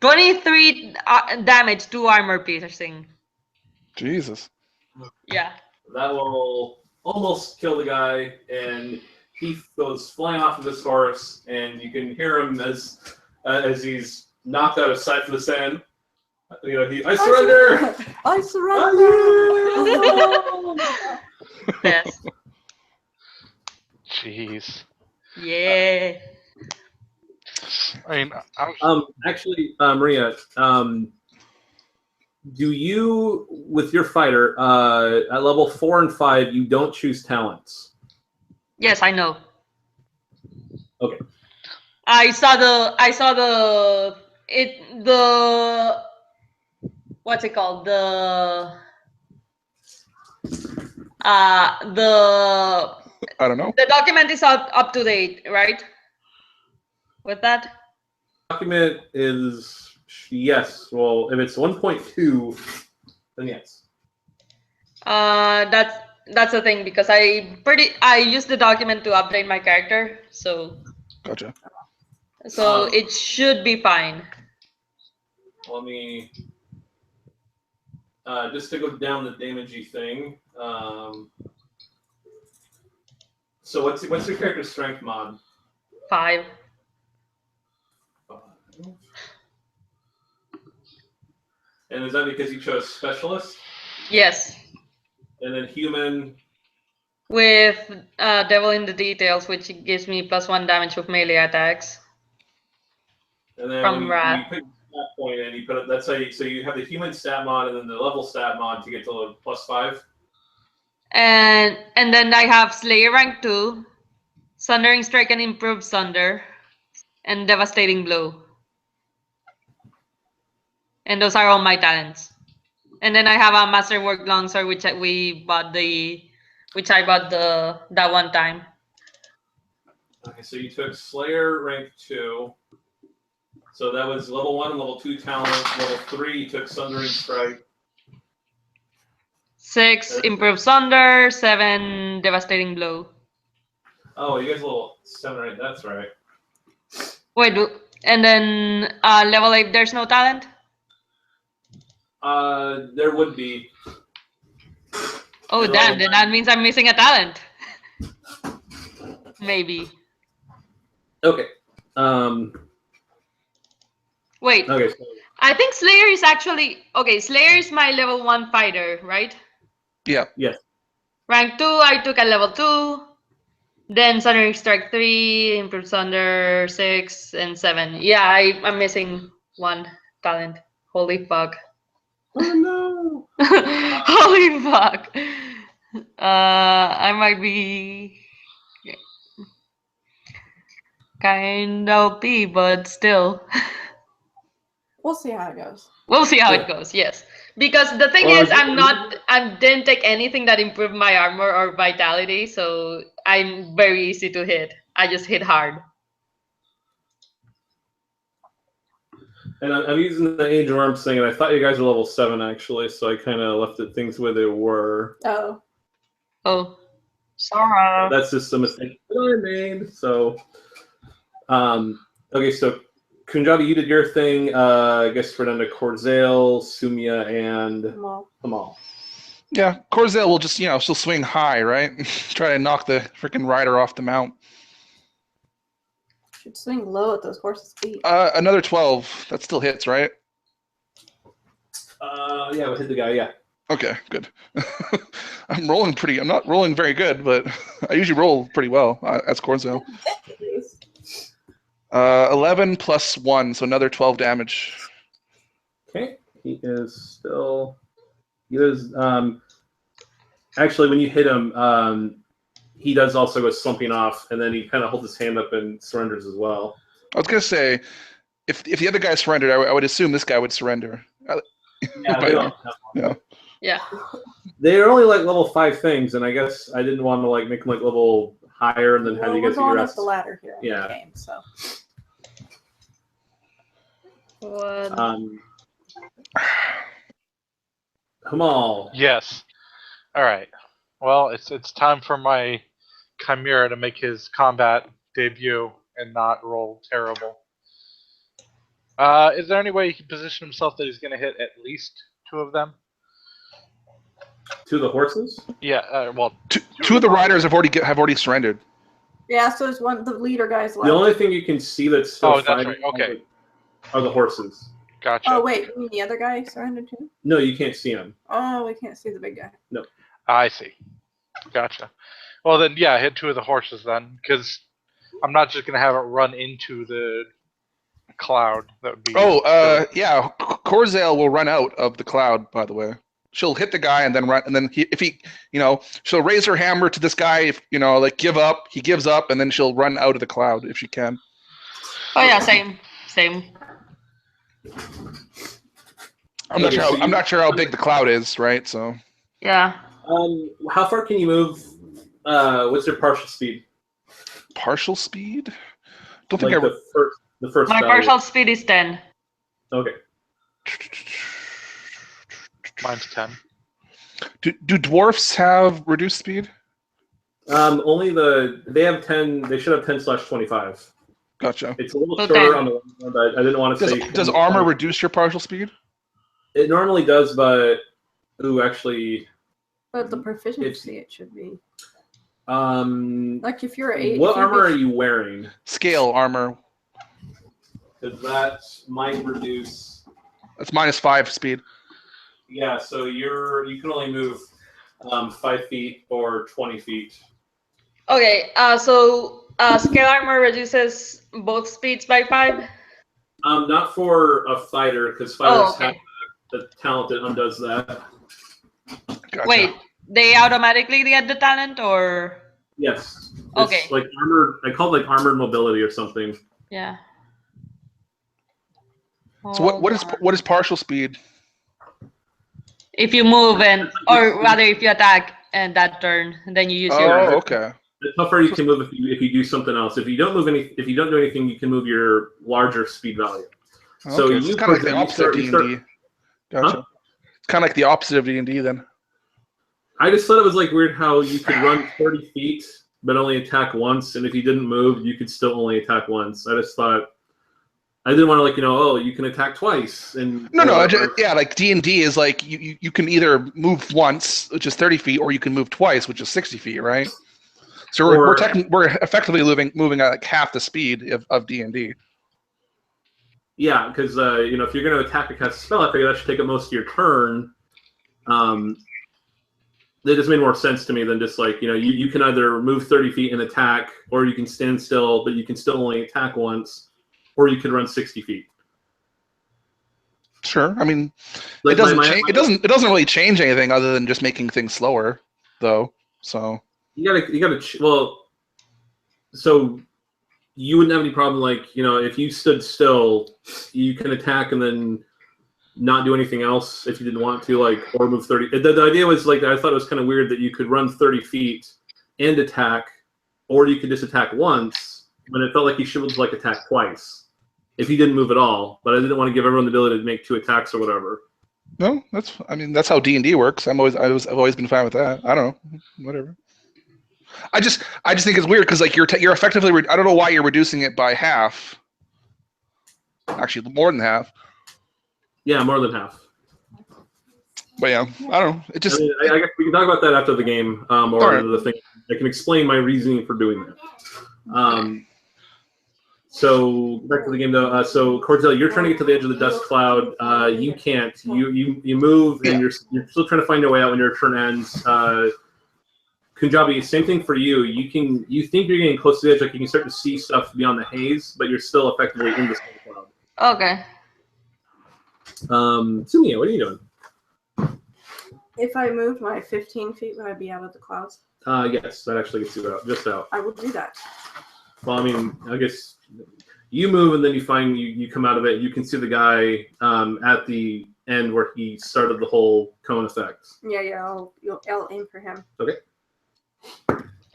B: 23 damage, 2 armor piercing.
E: Jesus.
B: Yeah.
A: That will almost kill the guy, and he goes flying off of his horse, and you can hear him as he's knocked out of sight for the sand. You know, I surrender!
D: I surrender!
B: Yes.
C: Jeez.
B: Yeah.
C: I mean,
A: Actually, Maria, do you, with your fighter, at level 4 and 5, you don't choose talents?
B: Yes, I know.
A: Okay.
B: I saw the what's it called?
E: I don't know.
B: The document is up to date, right? With that?
A: Document is, yes. Well, if it's 1.2, then yes.
B: That's the thing, because I used the document to update my character, so
E: Gotcha.
B: it should be fine.
A: Let me just to go down the damagey thing. So what's your character's strength mod?
B: 5.
A: And is that because you chose specialist?
B: Yes.
A: And then human.
B: With Devil in the Details, which gives me +1 damage with melee attacks.
A: And then
B: From
A: when you put that point in, you put it. That's how you. So you have the human stat mod and then the level stat mod to get to +5.
B: And then I have Slayer rank 2, Sundering Strike and Improved Sunder, and Devastating Blow. And those are all my talents. And then I have a Masterwork Longsword, which I bought that one time.
A: Okay, so you took Slayer rank 2. So that was level 1 and level 2 talent. Level 3, you took Sundering Strike.
B: 6 Improved Sunder, 7 Devastating Blow.
A: Oh, you guys a level 7 or 8. That's right.
B: Wait, and then level 8, there's no talent?
A: There would be.
B: Oh, damn, then that means I'm missing a talent. Maybe.
A: Okay.
B: Wait.
A: Okay. So,
B: I think Slayer is actually... Okay, Slayer is my level 1 fighter, right?
E: Yeah.
A: yes.
B: Rank 2, I took at level 2. Then Sundering Strike 3, Improved Sunder 6, and 7. Yeah, I'm missing 1 talent. Holy fuck.
A: Oh no!
B: Holy fuck. I might be kind of OP, but still.
D: We'll see how it goes.
B: We'll see how it goes, yes. Because the thing is, I didn't take anything that improved my armor or vitality, so I'm very easy to hit. I just hit hard.
A: And I'm using the Age of Arms thing, and I thought you guys were level 7 actually, so I kind of left it things where they were.
D: Oh.
B: Oh, sorry.
A: That's just a mistake that I made. So, okay, so Kunjati, you did your thing. I guess we're down to Corzale, Sumia, and Hamal.
E: Yeah, Corzale will just, she'll swing high, right? Try to knock the freaking rider off the mount.
D: Should swing low at those horses' feet.
E: Another 12. That still hits, right?
A: Yeah, we'll hit the guy, yeah.
E: Okay, good. I'm not rolling very good, but I usually roll pretty well as Corzale. 11 plus 1, so another 12 damage.
A: Okay, he is actually, when you hit him, he does also go slumping off, and then he kind of holds his hand up and surrenders as well.
E: I was gonna say, if the other guy surrendered, I would assume this guy would surrender.
A: Yeah, they don't have one.
B: Yeah.
A: They're only like level 5 things, and I guess I didn't want to like make them like level higher and then have you guys
D: we're going
A: figure
D: up
A: out.
D: the ladder here in
A: Yeah.
D: the game, so.
B: What?
A: Hamal.
C: Yes. All right. Well, it's time for my Chimera to make his combat debut and not roll terrible. Is there any way he can position himself that he's going to hit at least 2 of them?
A: 2 of the horses?
C: Yeah. Well,
E: Two of the riders have already surrendered.
D: Yeah, so there's the leader guy's left.
A: The only thing you can see that's still
C: that's
A: fighting
C: right. Okay.
A: are the horses.
C: Gotcha.
D: Oh, wait, you mean the other guy surrendered too?
A: No, you can't see them.
D: Oh, we can't see the big guy.
C: I see. Gotcha. Well, then, yeah, hit 2 of the horses then, because I'm not just going to have it run into the cloud. That would be.
E: Yeah. Corzael will run out of the cloud. By the way, she'll hit the guy and then run, and then she'll raise her hammer to this guy. If like give up, he gives up, and then she'll run out of the cloud if she can.
B: Oh yeah, same.
E: I'm not sure how big the cloud is, right? So.
B: Yeah.
A: How far can you move? What's your partial speed?
E: Partial speed? Don't think
A: Like the first.
B: My
A: value.
B: partial speed is 10.
A: Okay.
C: Mine's 10.
E: Do dwarfs have reduced speed?
A: Only they have 10. They should have 10/25.
E: Gotcha.
A: It's a little
B: Okay.
A: shorter on the one, but I didn't want to say.
E: Does armor reduce your partial speed?
A: It normally does, but actually.
D: But the proficiency, it should be.
A: Like
D: if you're 8.
A: what armor are you wearing?
E: Scale armor.
A: Because that might reduce.
E: That's -5 speed.
A: Yeah, so you can only move 5 feet or 20 feet.
B: Okay. So scale armor reduces both speeds by 5.
A: Not for a fighter, because fighters
B: okay.
A: have the talent that undoes that.
E: Gotcha.
B: Wait, they automatically get the talent, or?
A: Yes. It's
B: Okay.
A: like armored. I call it like armored mobility or something.
B: Yeah.
E: So what is partial speed?
B: If you move or rather if you attack and that turn, then you use your.
E: Oh, okay.
A: It's how far you can move if you do something else. If you don't do anything, you can move your larger speed value. So
E: Okay, it's kind of like the opposite of D&D. Gotcha.
A: Huh?
E: It's kind of like the opposite of D&D then.
A: I just thought it was like weird how you could run 30 feet but only attack once, and if you didn't move, you could still only attack once. I just thought I didn't want to you can attack twice. And
E: like D&D is like you can either move once, which is 30 feet, or you can move twice, which is 60 feet, right? So we're effectively moving at like half the speed of D&D.
A: Yeah, because if you're going to attack or cast a spell, I figure that should take up most of your turn. That just made more sense to me than just you can either move 30 feet and attack, or you can stand still, but you can still only attack once, or you could run 60 feet.
E: Sure, I mean, it doesn't really change anything other than just making things slower, though. So
A: so you wouldn't have any problem if you stood still, you can attack and then not do anything else if you didn't want to, or move 30. The idea was I thought it was kind of weird that you could run 30 feet and attack, or you could just attack once, but it felt like you should attack twice if you didn't move at all. But I didn't want to give everyone the ability to make 2 attacks or whatever.
E: No, that's how D&D works. I've always been fine with that. I don't know, whatever. I just think it's weird because you're effectively I don't know why you're reducing it by half. Actually, more than half.
A: Yeah, more than half.
E: But yeah, I don't know. It just.
A: I guess we can talk about that after the game, or
E: right.
A: the thing. I can explain my reasoning for doing that. So back to the game though. So Cortell, you're trying to get to the edge of the dust cloud. You can't. You move, and you're still trying to find your way out when your turn ends. Kunjabi, same thing for you. You think you're getting close to the edge, you can start to see stuff beyond the haze, but you're still effectively in the storm cloud.
B: Okay.
A: Sumia, what are you doing?
D: If I moved my 15 feet, would I be out of the clouds?
A: Yes, that actually gets you out, just out.
D: I will do that.
A: Well, I mean, I guess you move and then you find you come out of it. You can see the guy at the end where he started the whole cone effect.
D: Yeah. I'll aim for him.
A: Okay.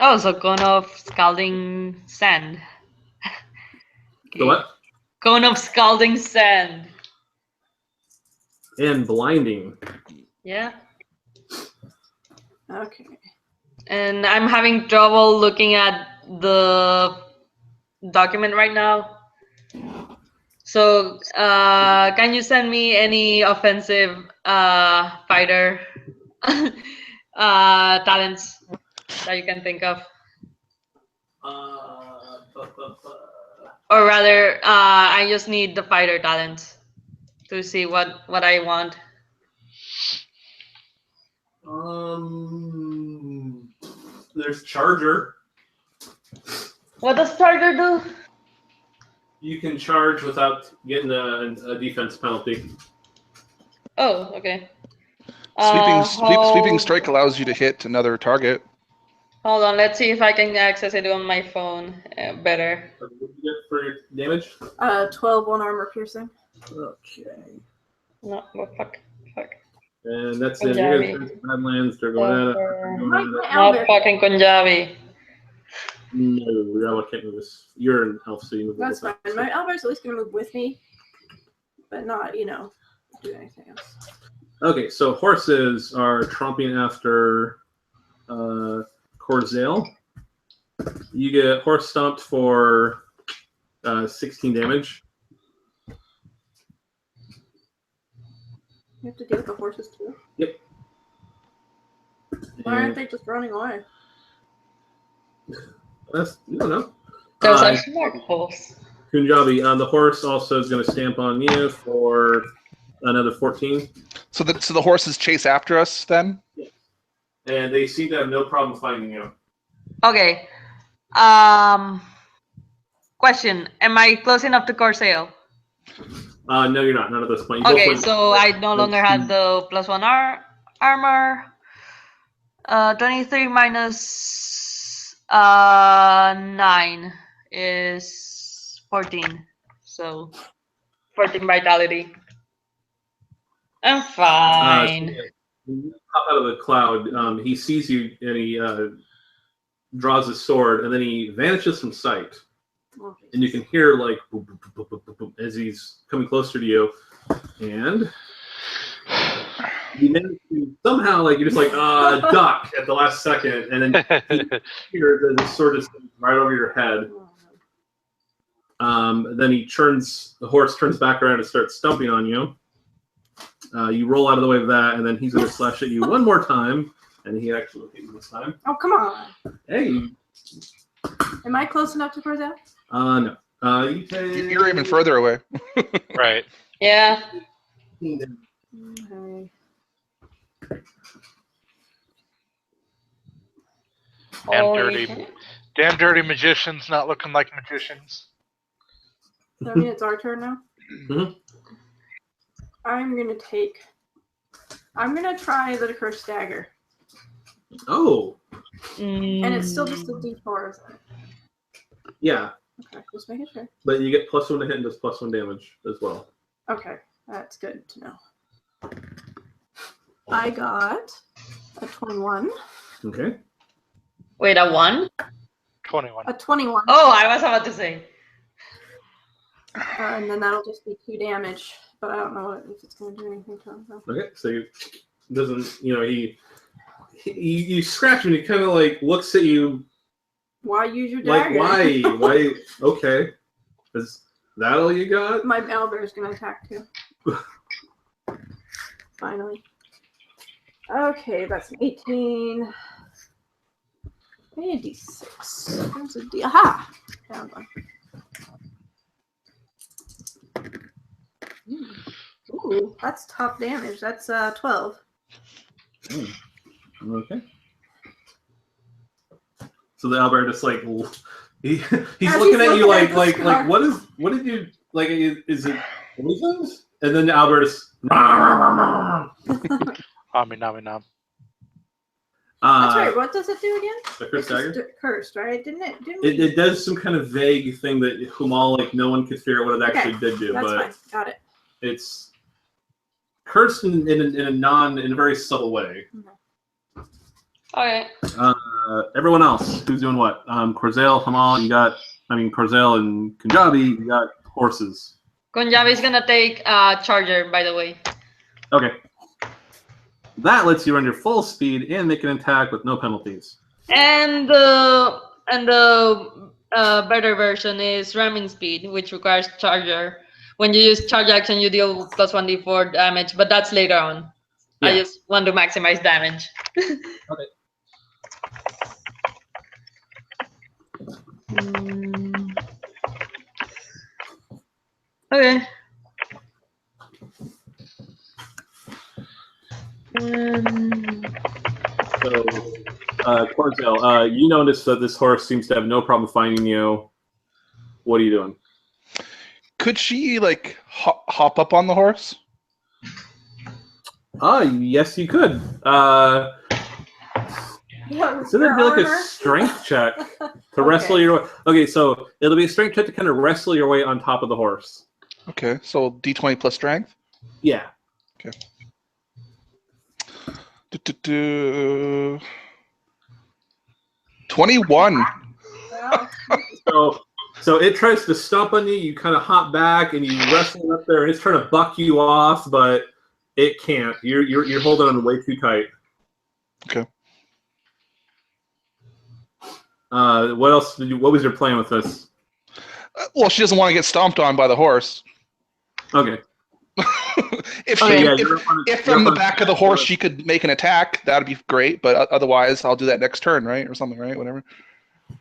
B: Oh, so cone of scalding sand.
A: The what?
B: Cone of scalding sand.
A: And blinding.
B: Yeah.
D: Okay.
B: And I'm having trouble looking at the document right now. So, can you send me any offensive fighter talents that you can think of? Or rather, I just need the fighter talents to see what I want.
A: There's Charger.
B: What does Charger do?
A: You can charge without getting a defense penalty.
B: Oh, okay.
E: Sweeping strike allows you to hit another target.
B: Hold on, let's see if I can access it on my phone better.
A: What did you get for your damage?
D: 12 on armor piercing.
A: Okay.
B: No, well, fuck.
A: And that's
B: Punjabi.
A: it. You guys Badlands, they're going at it.
B: Not fucking Punjabi.
A: No, I can't move this. You're an elf, so you move.
D: That's fine. My Albert's at least going to move with me, but not, do anything else.
A: Okay, so horses are tromping after Corzale. You get horse stomped for 16 damage.
D: You have to deal with the horses too?
A: Yep.
D: Why aren't they just running away?
A: That's, I don't know.
B: Those are smart horse.
A: Punjabi, the horse also is going to stamp on you for another 14.
E: So the horses chase after us then?
A: Yeah. And they seem to have no problem finding you.
B: Okay. Question: am I close enough to Corsair?
A: No, you're not. Not at this point. You
B: Okay, so I no longer have the +1 armor. 23 minus 9 is 14. So 14 vitality. I'm fine.
A: So you pop out of the cloud. He sees you and he draws his sword and then he vanishes from sight. And you can hear like boop, boop, boop, boop, boop, boop, as he's coming closer to you, and you manage to somehow like you're just like duck at the last second, and then you hear the sword is right over your head. Then the horse turns back around and starts stomping on you. You roll out of the way of that, and then he's going to slash at you one more time, and he actually will hit you this time.
D: Oh, come on.
A: Hey.
D: Am I close enough to Corzale?
A: No. You take...
E: You're even further away.
C: Right.
B: Yeah.
D: Okay.
C: Damn dirty magicians not looking like magicians.
D: So, I mean, it's our turn now?
A: Mm-hmm.
D: I'm going to try the cursed dagger.
A: Oh.
D: And it's still just a D4, isn't it?
A: Yeah.
D: Okay, just making sure.
A: But you get +1 to hit and does +1 damage as well.
D: Okay, that's good to know. I got a 21.
A: Okay.
B: Wait, a 1?
C: 21.
D: A 21.
B: Oh, I was about to say.
D: And then that'll just be 2 damage. But I don't know if it's going to do anything to him. So.
A: Okay, so he doesn't, you scratch him and he kind of like looks at you.
D: Why use your dagger?
A: Like, why? Okay. Is that all you got?
D: My owlbear is going to attack too. Finally. Okay, that's an 18. And a D6. There's a D. Aha! Found one. Ooh, that's top damage. That's 12.
A: Okay. So the owlbear just like he's looking at you like what did you like? Is it poisons? And then the owlbear just
C: Nom.
D: That's right. What does it do again?
A: The cursed dagger?
D: Cursed, right? Didn't
A: it does some kind of vague thing that Humal, like, no one could figure out what it actually did do.
D: That's
A: but
D: fine. Got it.
A: It's cursed in a very subtle way.
B: Okay.
A: Everyone else, who's doing what? Corzel, Humal, Corzel and Kunjabi, you got horses.
B: Kunjabi's gonna take Charger, by the way.
A: Okay. That lets you run your full speed and make an attack with no penalties.
B: And the better version is ramming speed, which requires Charger. When you use charge action, you deal plus 1d4 damage, but that's later on. Yeah. I just want to maximize damage.
A: Okay.
B: Okay.
A: So, Corzel, you notice that this horse seems to have no problem finding you. What are you doing?
E: Could she, like, hop up on the horse?
A: Yes, you could. Isn't it like a strength check to wrestle your way? Okay, so it'll be a strength check to kind of wrestle your way on top of the horse.
E: Okay, so D20 plus strength?
A: Yeah.
E: Okay. 21.
A: So it tries to stomp on you. You kind of hop back and you wrestle up there, and it's trying to buck you off, but it can't. You're holding on way too tight.
E: Okay.
A: What else what was your plan with this?
E: Well, she doesn't want to get stomped on by the horse.
A: Okay.
E: If from the back of the horse she could make an attack, that'd be great. But otherwise, I'll do that next turn, right, or something, right? Whatever.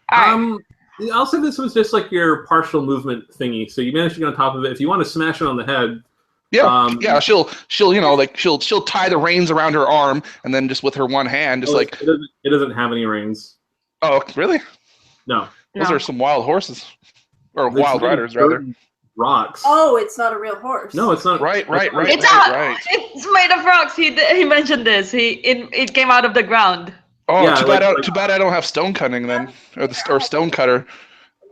A: I'll say this was just like your partial movement thingy. So you managed to get on top of it. If you want to smash it on the head,
E: yeah, she'll she'll tie the reins around her arm and then just with her one hand, just
A: it doesn't have any reins.
E: Oh, really?
A: No.
E: Those are some wild horses, or wild riders rather.
A: Rocks.
D: Oh, it's not a real horse.
A: No, it's not.
E: Right.
B: It's made of rocks. He mentioned this. It came out of the ground.
E: Oh, yeah, too bad I don't have stone cutting then, or stone cutter.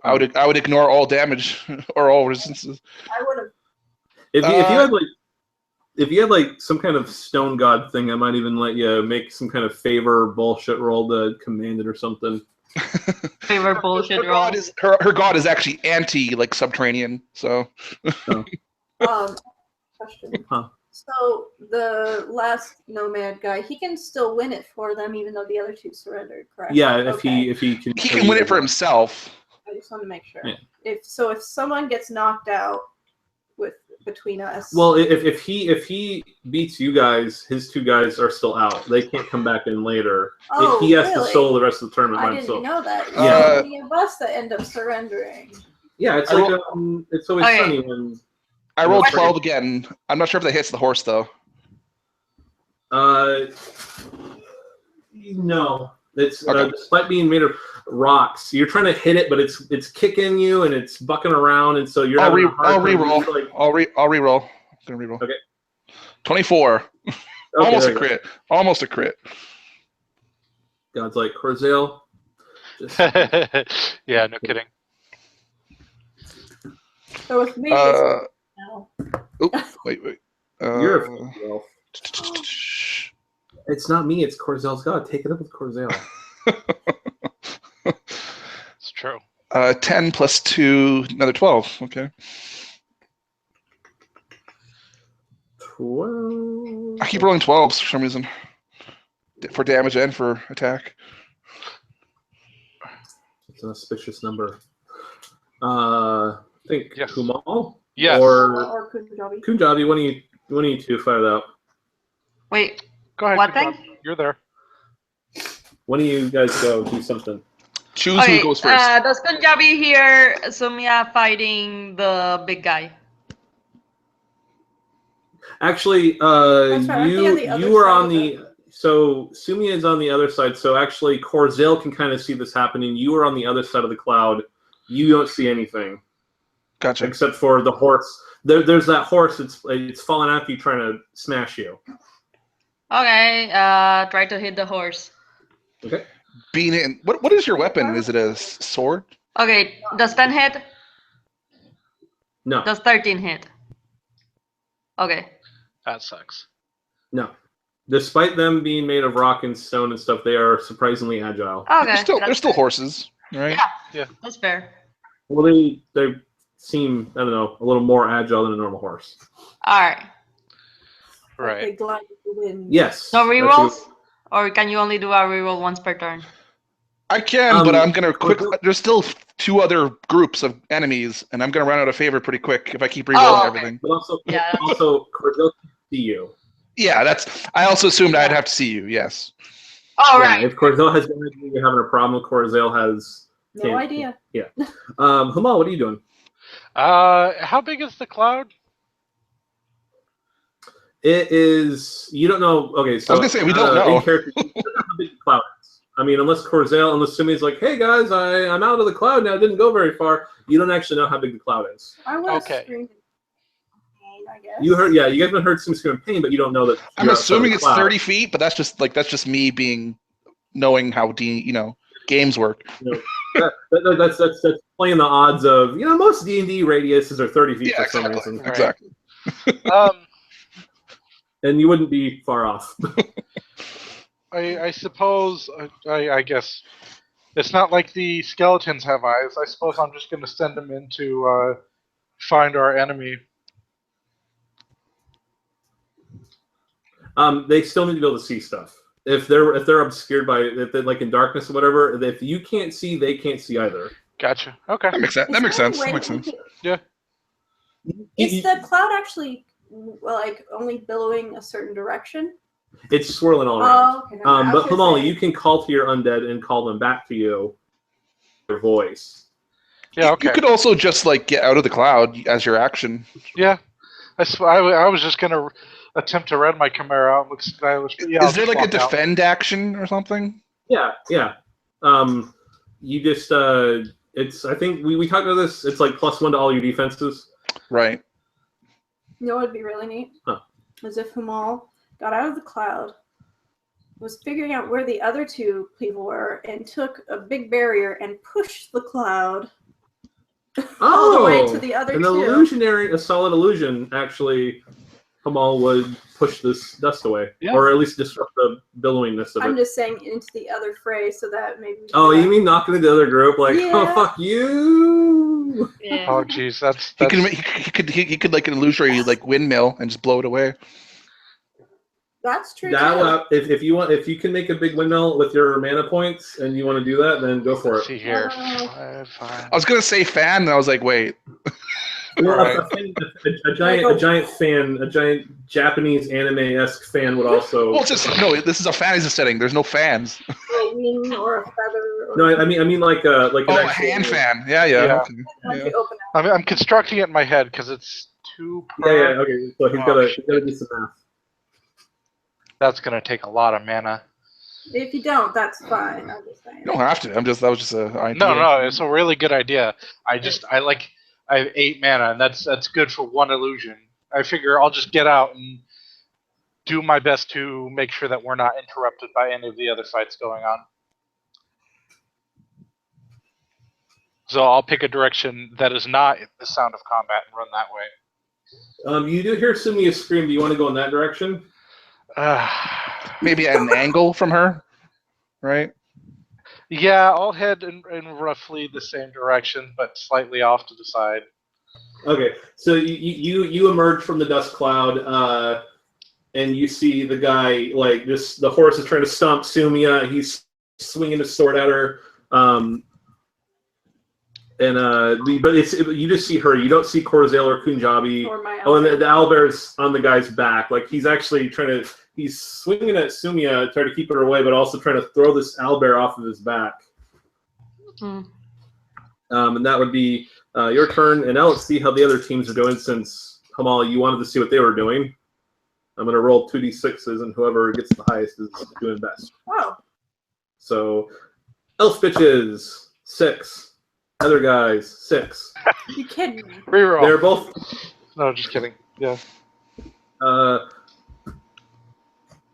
E: I would ignore all damage or all resistances.
D: I would have.
A: If you had like some kind of stone god thing, I might even let you make some kind of favor bullshit roll to command it or something.
B: Favor bullshit roll.
E: Her god is actually subterranean. So.
D: Question.
A: Huh.
D: So the last nomad guy, he can still win it for them, even though the other two surrendered, correct?
A: Yeah, if he can.
E: He can win it for himself.
D: I just want to make sure.
A: Yeah.
D: If someone gets knocked out between us.
A: Well, if he beats you guys, his two guys are still out. They can't come back in later.
D: Oh,
A: he has to solo the rest of the tournament by himself.
D: I didn't know that.
A: Yeah.
D: Many of us that end up surrendering.
A: Yeah, it's it's always funny when.
E: I rolled 12 again. I'm not sure if that hits the horse though.
A: No. It's despite being made of rocks, you're trying to hit it, but it's kicking you and it's bucking around, and so you're. I'll re-roll.
E: I'll re-roll. I'm gonna re-roll.
A: Okay.
E: 24. Okay, almost a crit. Almost a crit.
A: God's like Corzel.
C: Yeah, no kidding.
D: So with me,
E: oh, wait.
A: You're a Corzel. It's not me. It's Corzel's God. Take it up with Corzel.
C: It's true.
E: 10 plus 2, another 12. Okay.
A: 12.
E: I keep rolling 12s for some reason. For damage and for attack.
A: It's an auspicious number. I think Humal?
C: Yes.
A: Or
D: Kunjabi.
A: Kunjabi, one of you two fire that out.
B: Wait.
C: Go ahead.
B: What thing?
C: You're there.
A: One of you guys go do something.
E: Choose who goes first.
B: Does Kunjabi hear Sumia fighting the big guy?
A: Actually, you are on the. So Sumia is on the other side. So actually, Corzel can kind of see this happening. You are on the other side of the cloud. You don't see anything.
E: Gotcha.
A: Except for the horse. There's that horse. It's falling after you, trying to smash you.
B: Okay. Try to hit the horse.
A: Okay.
E: Being in what is your weapon? Is it a sword?
B: Okay, does 10 hit?
A: No.
B: Does 13 hit? Okay.
C: That sucks.
A: No. Despite them being made of rock and stone and stuff, they are surprisingly agile.
B: Okay.
E: They're still horses, right?
B: Yeah, that's fair.
A: Well, they seem, I don't know, a little more agile than a normal horse.
B: All right.
D: Like they
C: Right.
D: glide with the wind.
A: Yes.
B: No
A: that's a good-
B: rerolls? Or can you only do a reroll once per turn?
E: I can, but I'm gonna quick.
A: well-
E: There's still 2 other groups of enemies, and I'm gonna run out of favor pretty quick if I keep rerolling
B: okay.
E: everything.
A: But also,
B: Yeah.
A: Cordell can see you.
E: Yeah, that's. I also assumed I'd have to see you. Yes.
B: Oh,
A: Yeah,
B: right.
A: if Cordell has been you're having a problem, Cordell has.
D: No idea.
A: Hamal, what are you doing?
C: How big is the cloud?
A: It is. You don't know. Okay, so
E: I was gonna say, we don't know.
A: In character, you don't know how big the cloud is. I mean, unless Sumi's like, "Hey guys, I'm out of the cloud now. Didn't go very far." You don't actually know how big the cloud is.
D: I was
C: Okay.
D: screaming pain, I guess.
A: You heard, yeah, you guys haven't heard Sumi scream in pain, but you don't know that.
E: I'm
A: you're outside
E: assuming
A: the
E: it's
A: cloud.
E: 30 feet, but that's just me knowing how games work.
A: That's playing the odds of most D&D radiuses are 30 feet for some reason,
C: Right.
E: Exactly.
A: and you wouldn't be far off.
C: I suppose. I guess it's not like the skeletons have eyes. I suppose I'm just going to send them in to find our enemy.
A: They still need to be able to see stuff. If they're obscured by if they're like in darkness or whatever, if you can't see, they can't see either.
C: Gotcha. Okay.
E: That makes sense. That makes sense.
C: Yeah.
D: Is the cloud actually like only billowing a certain direction?
A: It's swirling all around.
D: Oh, okay. No,
A: But Hamali, you can call to your undead and call them back to you. Your voice.
C: Yeah. Okay.
E: You could also just get out of the cloud as your action.
C: Yeah. I was just going to attempt to run my Chimera out and look stylish. But yeah,
E: Is there a defend action or something?
A: Yeah. You just it's. I think we talked about this. It's like +1 to all your defenses.
E: Right.
D: You know what would be really neat?
A: Huh.
D: Was if Hamal got out of the cloud, was figuring out where the other 2 people were, and took a big barrier and pushed the cloud all the way to the other 2.
A: A solid illusion, actually, Hamal would push this dust away.
C: Yeah.
A: Or at least disrupt the billowingness of
D: I'm
A: it.
D: just saying into the other fray so that maybe.
A: Oh, you mean knocking into the other group? Like,
D: Yeah.
A: oh, fuck you!
B: Yeah.
C: Oh, jeez, that's
E: He could like an illusory windmill and just blow it away.
D: That's true.
A: That if you can make a big windmill with your mana points and you want to do that, then go for
C: Let's
A: it.
C: see here.
D: Wow.
E: I was gonna say fan, and I was like, wait.
A: Well,
C: Right.
A: a giant fan, a giant Japanese anime-esque fan would also.
E: Well, this is a fantasy setting. There's no fans.
D: A wing or a feather. Or
A: No, I mean like an
E: Oh, a
A: actual-
E: hand fan. Yeah.
C: Yeah.
E: Okay.
D: Like
E: Yeah.
D: you open up.
C: I'm constructing it in my head because it's 2
A: Yeah,
C: per.
A: okay. So he's gotta do some math.
C: That's gonna take a lot of mana.
D: If you don't, that's fine. I'm just saying.
E: You don't have to. That was just a idea.
C: No, it's a really good idea. I have 8 mana, and that's good for 1 illusion. I figure I'll just get out and do my best to make sure that we're not interrupted by any of the other fights going on. So I'll pick a direction that is not the sound of combat and run that way.
A: You do hear Sumia scream. Do you want to go in that direction?
E: Maybe at an angle from her, right?
C: Yeah, I'll head in roughly the same direction, but slightly off to the side.
A: Okay, so you emerge from the dust cloud, and you see the guy the horse is trying to stomp Sumia. He's swinging his sword at her, you just see her. You don't see Corzael or Kunjabi.
D: Or my
A: Oh, and the owlbear's on the guy's back. He's actually he's swinging at Sumia, trying to keep her away, but also trying to throw this owlbear off of his back.
B: Mm.
A: And that would be your turn. And now let's see how the other teams are doing, since, Hamal, you wanted to see what they were doing. I'm going to roll 2d6s, and whoever gets the highest is doing best.
D: Oh.
A: So, elf bitches, 6. Other guys, 6.
D: You kidding me?
C: Reroll.
A: They're both...
C: No, just kidding. Yeah.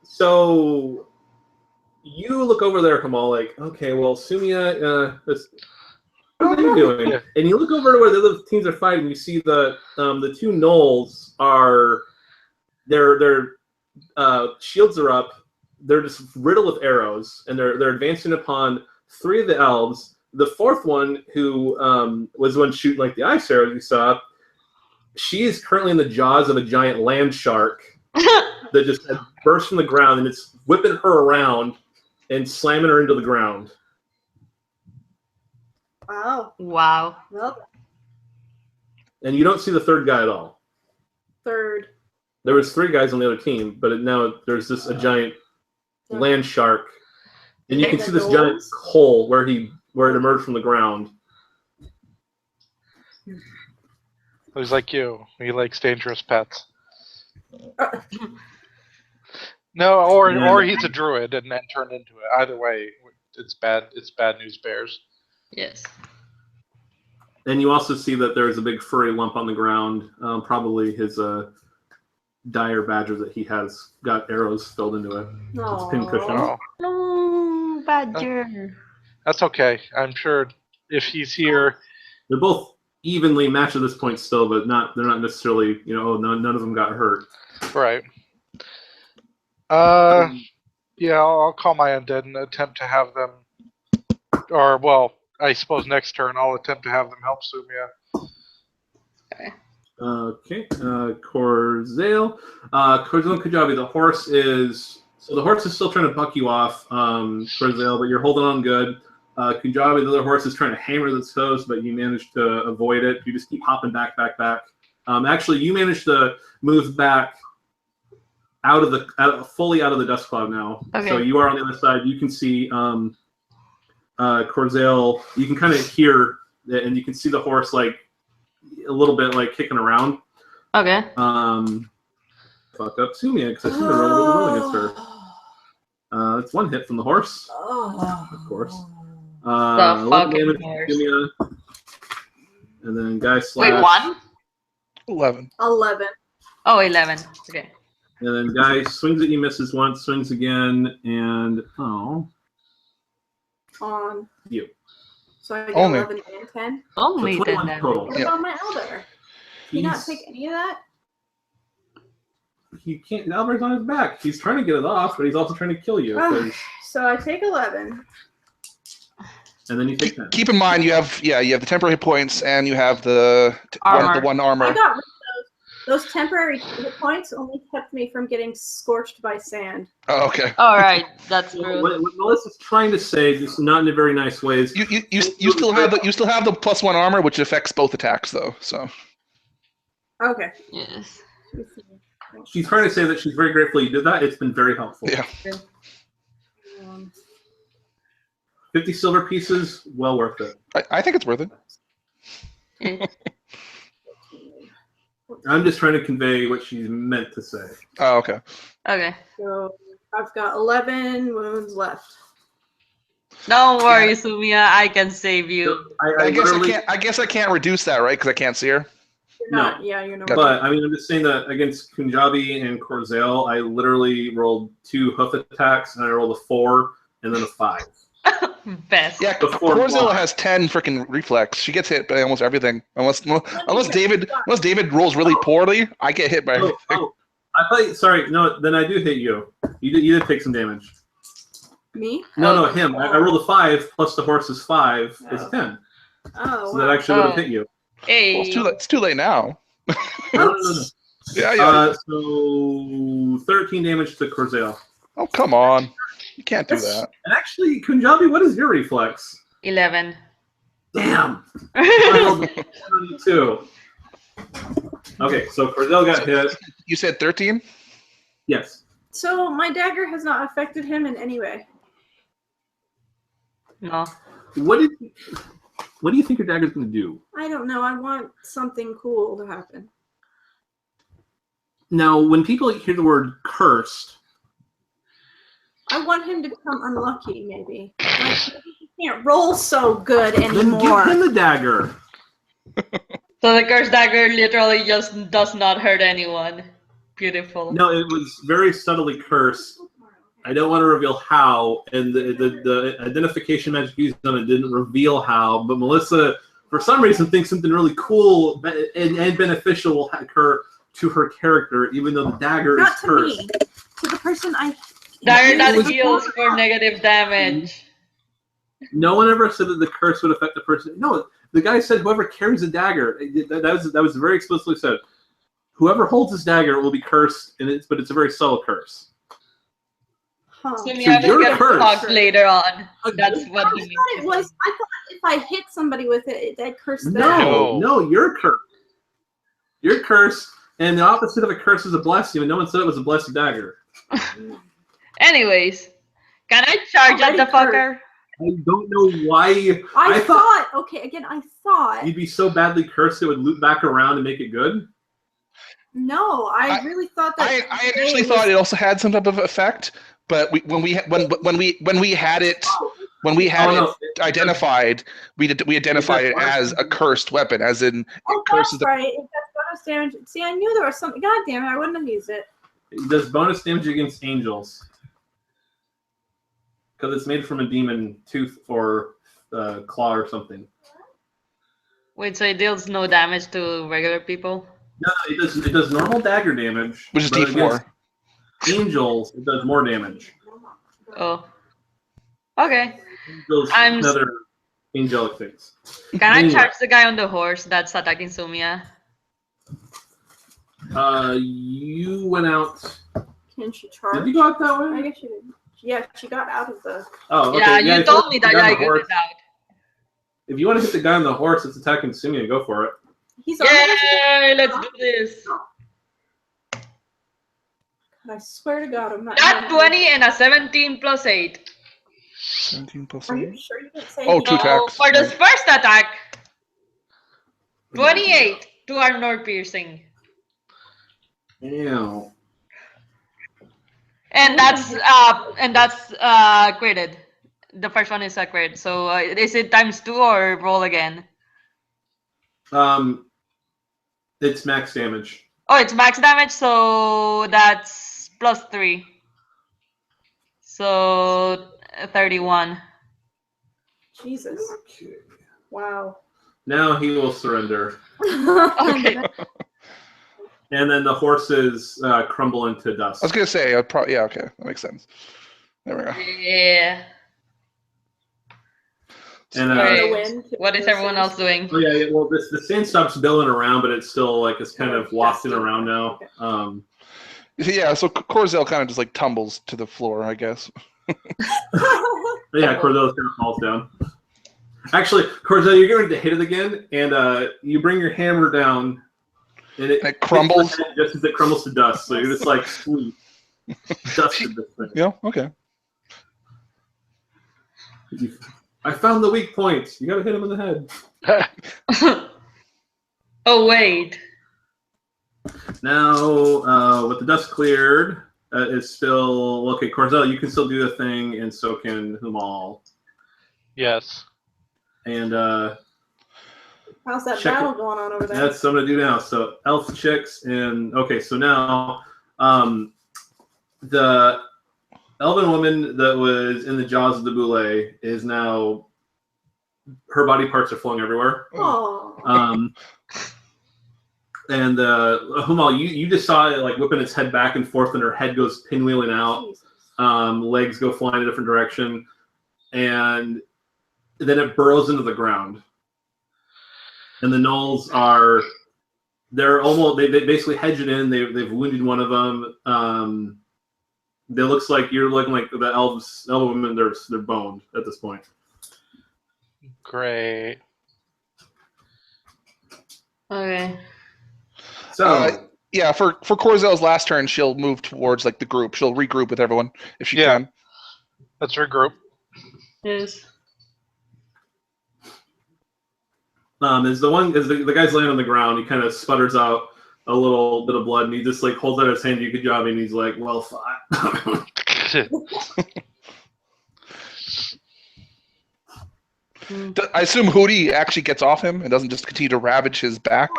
A: So you look over there, Kamal, like, okay, well, Sumiya, what are they doing? And you look over to where the other teams are fighting. You see the two gnolls are their shields are up. They're just riddled with arrows, and they're advancing upon 3 of the elves. The 4th one, who was the one shooting like the ice arrows you saw, she is currently in the jaws of a giant land shark that just had burst from the ground, and it's whipping her around and slamming her into the ground.
D: Wow.
B: Wow.
D: Well,
A: And you don't see the 3rd guy at all.
D: 3rd.
A: There was 3 guys on the other team, but now there's just a giant land shark, and you can see this giant hole where it emerged from the ground.
C: He's like you. He likes dangerous pets. No, or he's a druid and then turned into it. Either way, it's bad. It's bad news bears.
B: Yes.
A: And you also see that there's a big furry lump on the ground. Probably his dire badger that he has got arrows filled into it. It's pincushion.
C: Oh.
B: No, badger.
C: That's okay. I'm sure if he's here,
A: They're both evenly matched at this point still, but they're not necessarily, none of them got hurt.
C: right? Yeah, I'll call my undead and attempt to have them, or well, I suppose next turn I'll attempt to have them help Sumia.
A: Okay, Corzale. Corzale and Kajabi, the horse is still trying to buck you off, Corzale, but you're holding on good. Kajabi, the other horse, is trying to hammer its toes, but you managed to avoid it. You just keep hopping back. Actually, you managed to move back fully out of the dust cloud now.
B: Okay.
A: So you are on the other side. You can see Corzale. You can kind of hear, and you can see the horse like a little bit like kicking around.
B: Okay.
A: Fuck up Sumia because I seem to roll really well against her. It's 1 hit from the horse, of course. 11 damage to Sumia. And then guy slash.
B: Wait, 1?
E: 11.
D: 11.
B: Oh, 11. Okay.
A: And then guy swings at you, misses once, swings again, and
D: On
A: you.
D: So I get
E: Only.
D: 11 and 10.
B: Only
A: So 21
B: 10
A: total.
D: What about my elder? Can you not take any of that?
A: He can't. Albert's on his back. He's trying to get it off, but he's also trying to kill you.
D: So I take 11.
A: And then you take 10.
E: Keep in mind, you have the temporary hit points, and you have the
B: Armor.
E: one armor.
D: I got rid of those temporary hit points only kept me from getting scorched by sand.
E: Oh, okay.
B: All right, that's
A: So
B: true.
A: what Melissa's trying to say, just not in a very nice way, is
E: You still have the +1 armor, which affects both attacks though. So
D: Okay.
B: Yes.
A: she's trying to say that she's very grateful you did that. It's been very helpful.
E: yeah.
A: 50 silver pieces, well worth it.
E: I think it's worth it.
A: I'm just trying to convey what she's meant to say.
E: Oh, okay.
B: Okay.
D: So I've got 11 wounds left.
B: Don't worry, Sumia. I can save you.
E: I guess I can't reduce that, right? Because I can't see her.
D: You're not. Yeah, you're not.
A: But I mean, I'm just saying that against Punjabi and Corzale, I literally rolled 2 hoof attacks, and I rolled a 4 and then a 5.
B: Best.
E: Yeah, Corzale has 10 freaking reflex. She gets hit by almost everything. Unless David rolls really poorly, I get hit by everything.
A: Oh, I thought. Sorry, no. Then I do hit you. You did take some damage.
D: Me?
A: No, him. I rolled a 5 plus the horse's 5 is 10.
D: Oh,
A: So that actually would have hit you.
B: Hey.
E: Well, it's too late now.
A: No.
E: Yeah.
A: So 13 damage to Corzale.
E: Oh, come on. You can't do that.
A: And actually, Punjabi, what is your reflex?
B: 11.
A: Damn. I rolled a 72. Okay, so Corzale got hit.
E: You said 13?
A: Yes.
D: So my dagger has not affected him in any way.
B: No.
A: What do you think your dagger's going to do?
D: I don't know. I want something cool to happen.
A: Now, when people hear the word cursed,
D: I want him to become unlucky, maybe. Like, he can't roll so good
A: then
D: anymore.
A: give him the dagger.
B: So the cursed dagger literally just does not hurt anyone. Beautiful.
A: No, it was very subtly cursed. I don't want to reveal how, and the identification magic used on it didn't reveal how, but Melissa, for some reason, thinks something really cool and beneficial will occur to her character, even though the dagger
D: Not
A: is
D: to
A: cursed.
D: me. To the person I.
B: Dagger that heals for negative damage.
A: No one ever said that the curse would affect the person. No, the guy said whoever carries a dagger. That was very explicitly said. Whoever holds this dagger will be cursed, but it's a very subtle curse.
D: Huh.
B: So will get fucked later on. That's what he means.
D: I thought if I hit somebody with it, that curse them.
A: No, you're cursed. You're cursed, and the opposite of a curse is a blessing, and no one said it was a blessed dagger.
B: Anyways, can I charge at the fucker?
A: I don't know why.
D: I thought, okay, again, I thought.
A: You'd be so badly cursed it would loop back around and make it good?
D: No, I really thought that.
E: I initially thought it also had some type of effect, but when we had it identified, we identified it as a cursed weapon, as in
D: that's right. It does bonus damage. See, I knew there was something. God damn it, I wouldn't have used it.
A: It does bonus damage against angels. Because it's made from a demon tooth or claw or something.
B: Wait, so it deals no damage to regular people?
A: No, it does normal dagger damage.
E: Which is D4.
A: Angels, it does more damage.
B: Oh. Okay.
A: Angels, another angelic things.
B: Can I charge the guy on the horse that's attacking Sumia?
A: You went out.
D: Can she charge?
A: Did you go out that way?
D: I guess she did. Yeah, she got out of the.
A: Oh, okay.
B: Yeah, you told me that I could get out.
A: If you want to hit the guy on the horse that's attacking Sumia, go for it.
B: Yay! Let's do this.
D: I swear to God, I'm not.
B: Not 20 and a 17 plus 8.
E: 17 plus 8?
D: Are you sure you didn't say?
E: Oh, 2 attacks.
B: For the first attack, 28 to armor piercing.
A: Ew.
B: And that's critted. The first one is a crit. So is it ×2 or roll again?
A: It's max damage.
B: Oh, it's max damage, so that's +3. So 31.
D: Jesus.
A: Okay.
D: Wow.
A: Now he will surrender.
B: Okay.
A: And then the horses crumble into dust.
E: I was gonna say, yeah, okay, that makes sense. There we go.
B: Yeah.
A: And
B: what is everyone else doing?
A: Oh yeah. Well, the sand stops billing around, but it's still like it's kind of wafting around now.
E: Yeah, so Corzel kind of just like tumbles to the floor, I guess.
A: Yeah, Corzel kind of falls down. Actually, Corzel, you're going to hit it again, and you bring your hammer down, and it
E: crumbles
A: just as it crumbles to dust. So you're just like, sweet, dusted this thing.
E: Yeah. Okay.
A: I found the weak point. You got to hit him in the head.
B: Oh wait.
A: Now, with the dust cleared, it's still okay. Corzel, you can still do the thing, and so can Humal.
C: Yes.
A: And
D: how's that battle going on over there?
A: That's what I'm gonna do now. So elf chicks, and okay, so now the elven woman that was in the jaws of the boule is now, her body parts are flowing everywhere.
D: Oh.
A: And Humal, you just saw it like whipping its head back and forth, and her head goes pinwheeling out. Legs go flying in a different direction, and then it burrows into the ground. And the gnolls they basically hedge it in. They've wounded one of them. It looks like you're looking like the elven women. They're boned at this point.
C: Great.
B: Okay.
A: So
E: yeah, for Corzel's last turn, she'll move towards like the group. She'll regroup with everyone if she can.
C: Let's regroup.
B: Yes.
A: As the guy's laying on the ground, he kind of sputters out a little bit of blood, and he just like holds out his hand. "You good job," and he's like, "Well fought."
E: I assume Hootie actually gets off him and doesn't just continue to ravage his back.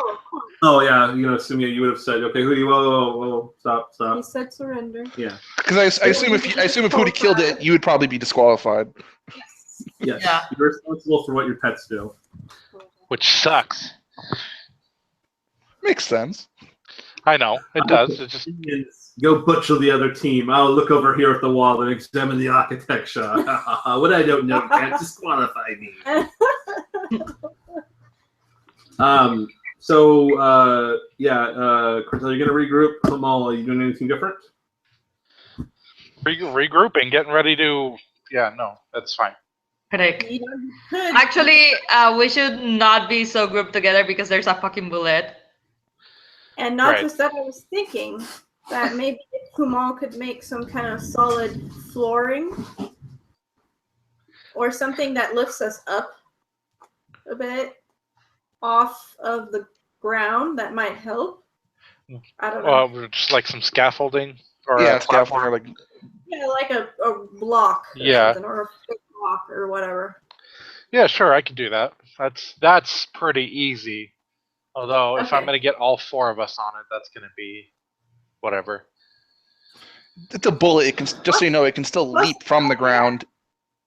A: Oh yeah, Sumia, you would have said, okay, Hootie, whoa, stop.
D: He said surrender.
A: Yeah.
E: Because I assume if Hootie killed it, you would probably be disqualified.
D: Yes.
A: Yes.
B: Yeah.
A: You're responsible for what your pets do.
C: Which sucks.
E: Makes sense.
C: I know it does. It just
A: Go butcher the other team. I'll look over here at the wall and examine the architecture. What I don't know can't disqualify me. So Cortez, are you gonna regroup? Kamal, are you doing anything different?
C: regrouping, getting ready to. Yeah, no, that's fine.
B: Correct.
D: You know, you could.
B: Actually, we should not be so grouped together because there's a fucking bullet.
D: And not
C: Right.
D: just that, I was thinking that maybe Kumal could make some kind of solid flooring or something that lifts us up a bit off of the ground. That might help. I don't know.
C: Well, just like some scaffolding or
E: Yeah,
C: a
E: scaffolding or like
D: Yeah, like a block or
C: Yeah.
D: something, or a fake block or whatever.
C: Yeah, sure, I can do that. That's pretty easy. Although, if I'm
D: Okay.
C: going to get all four of us on it, that's going to be whatever.
E: it's a bullet. It can just so you know, it can still leap from the ground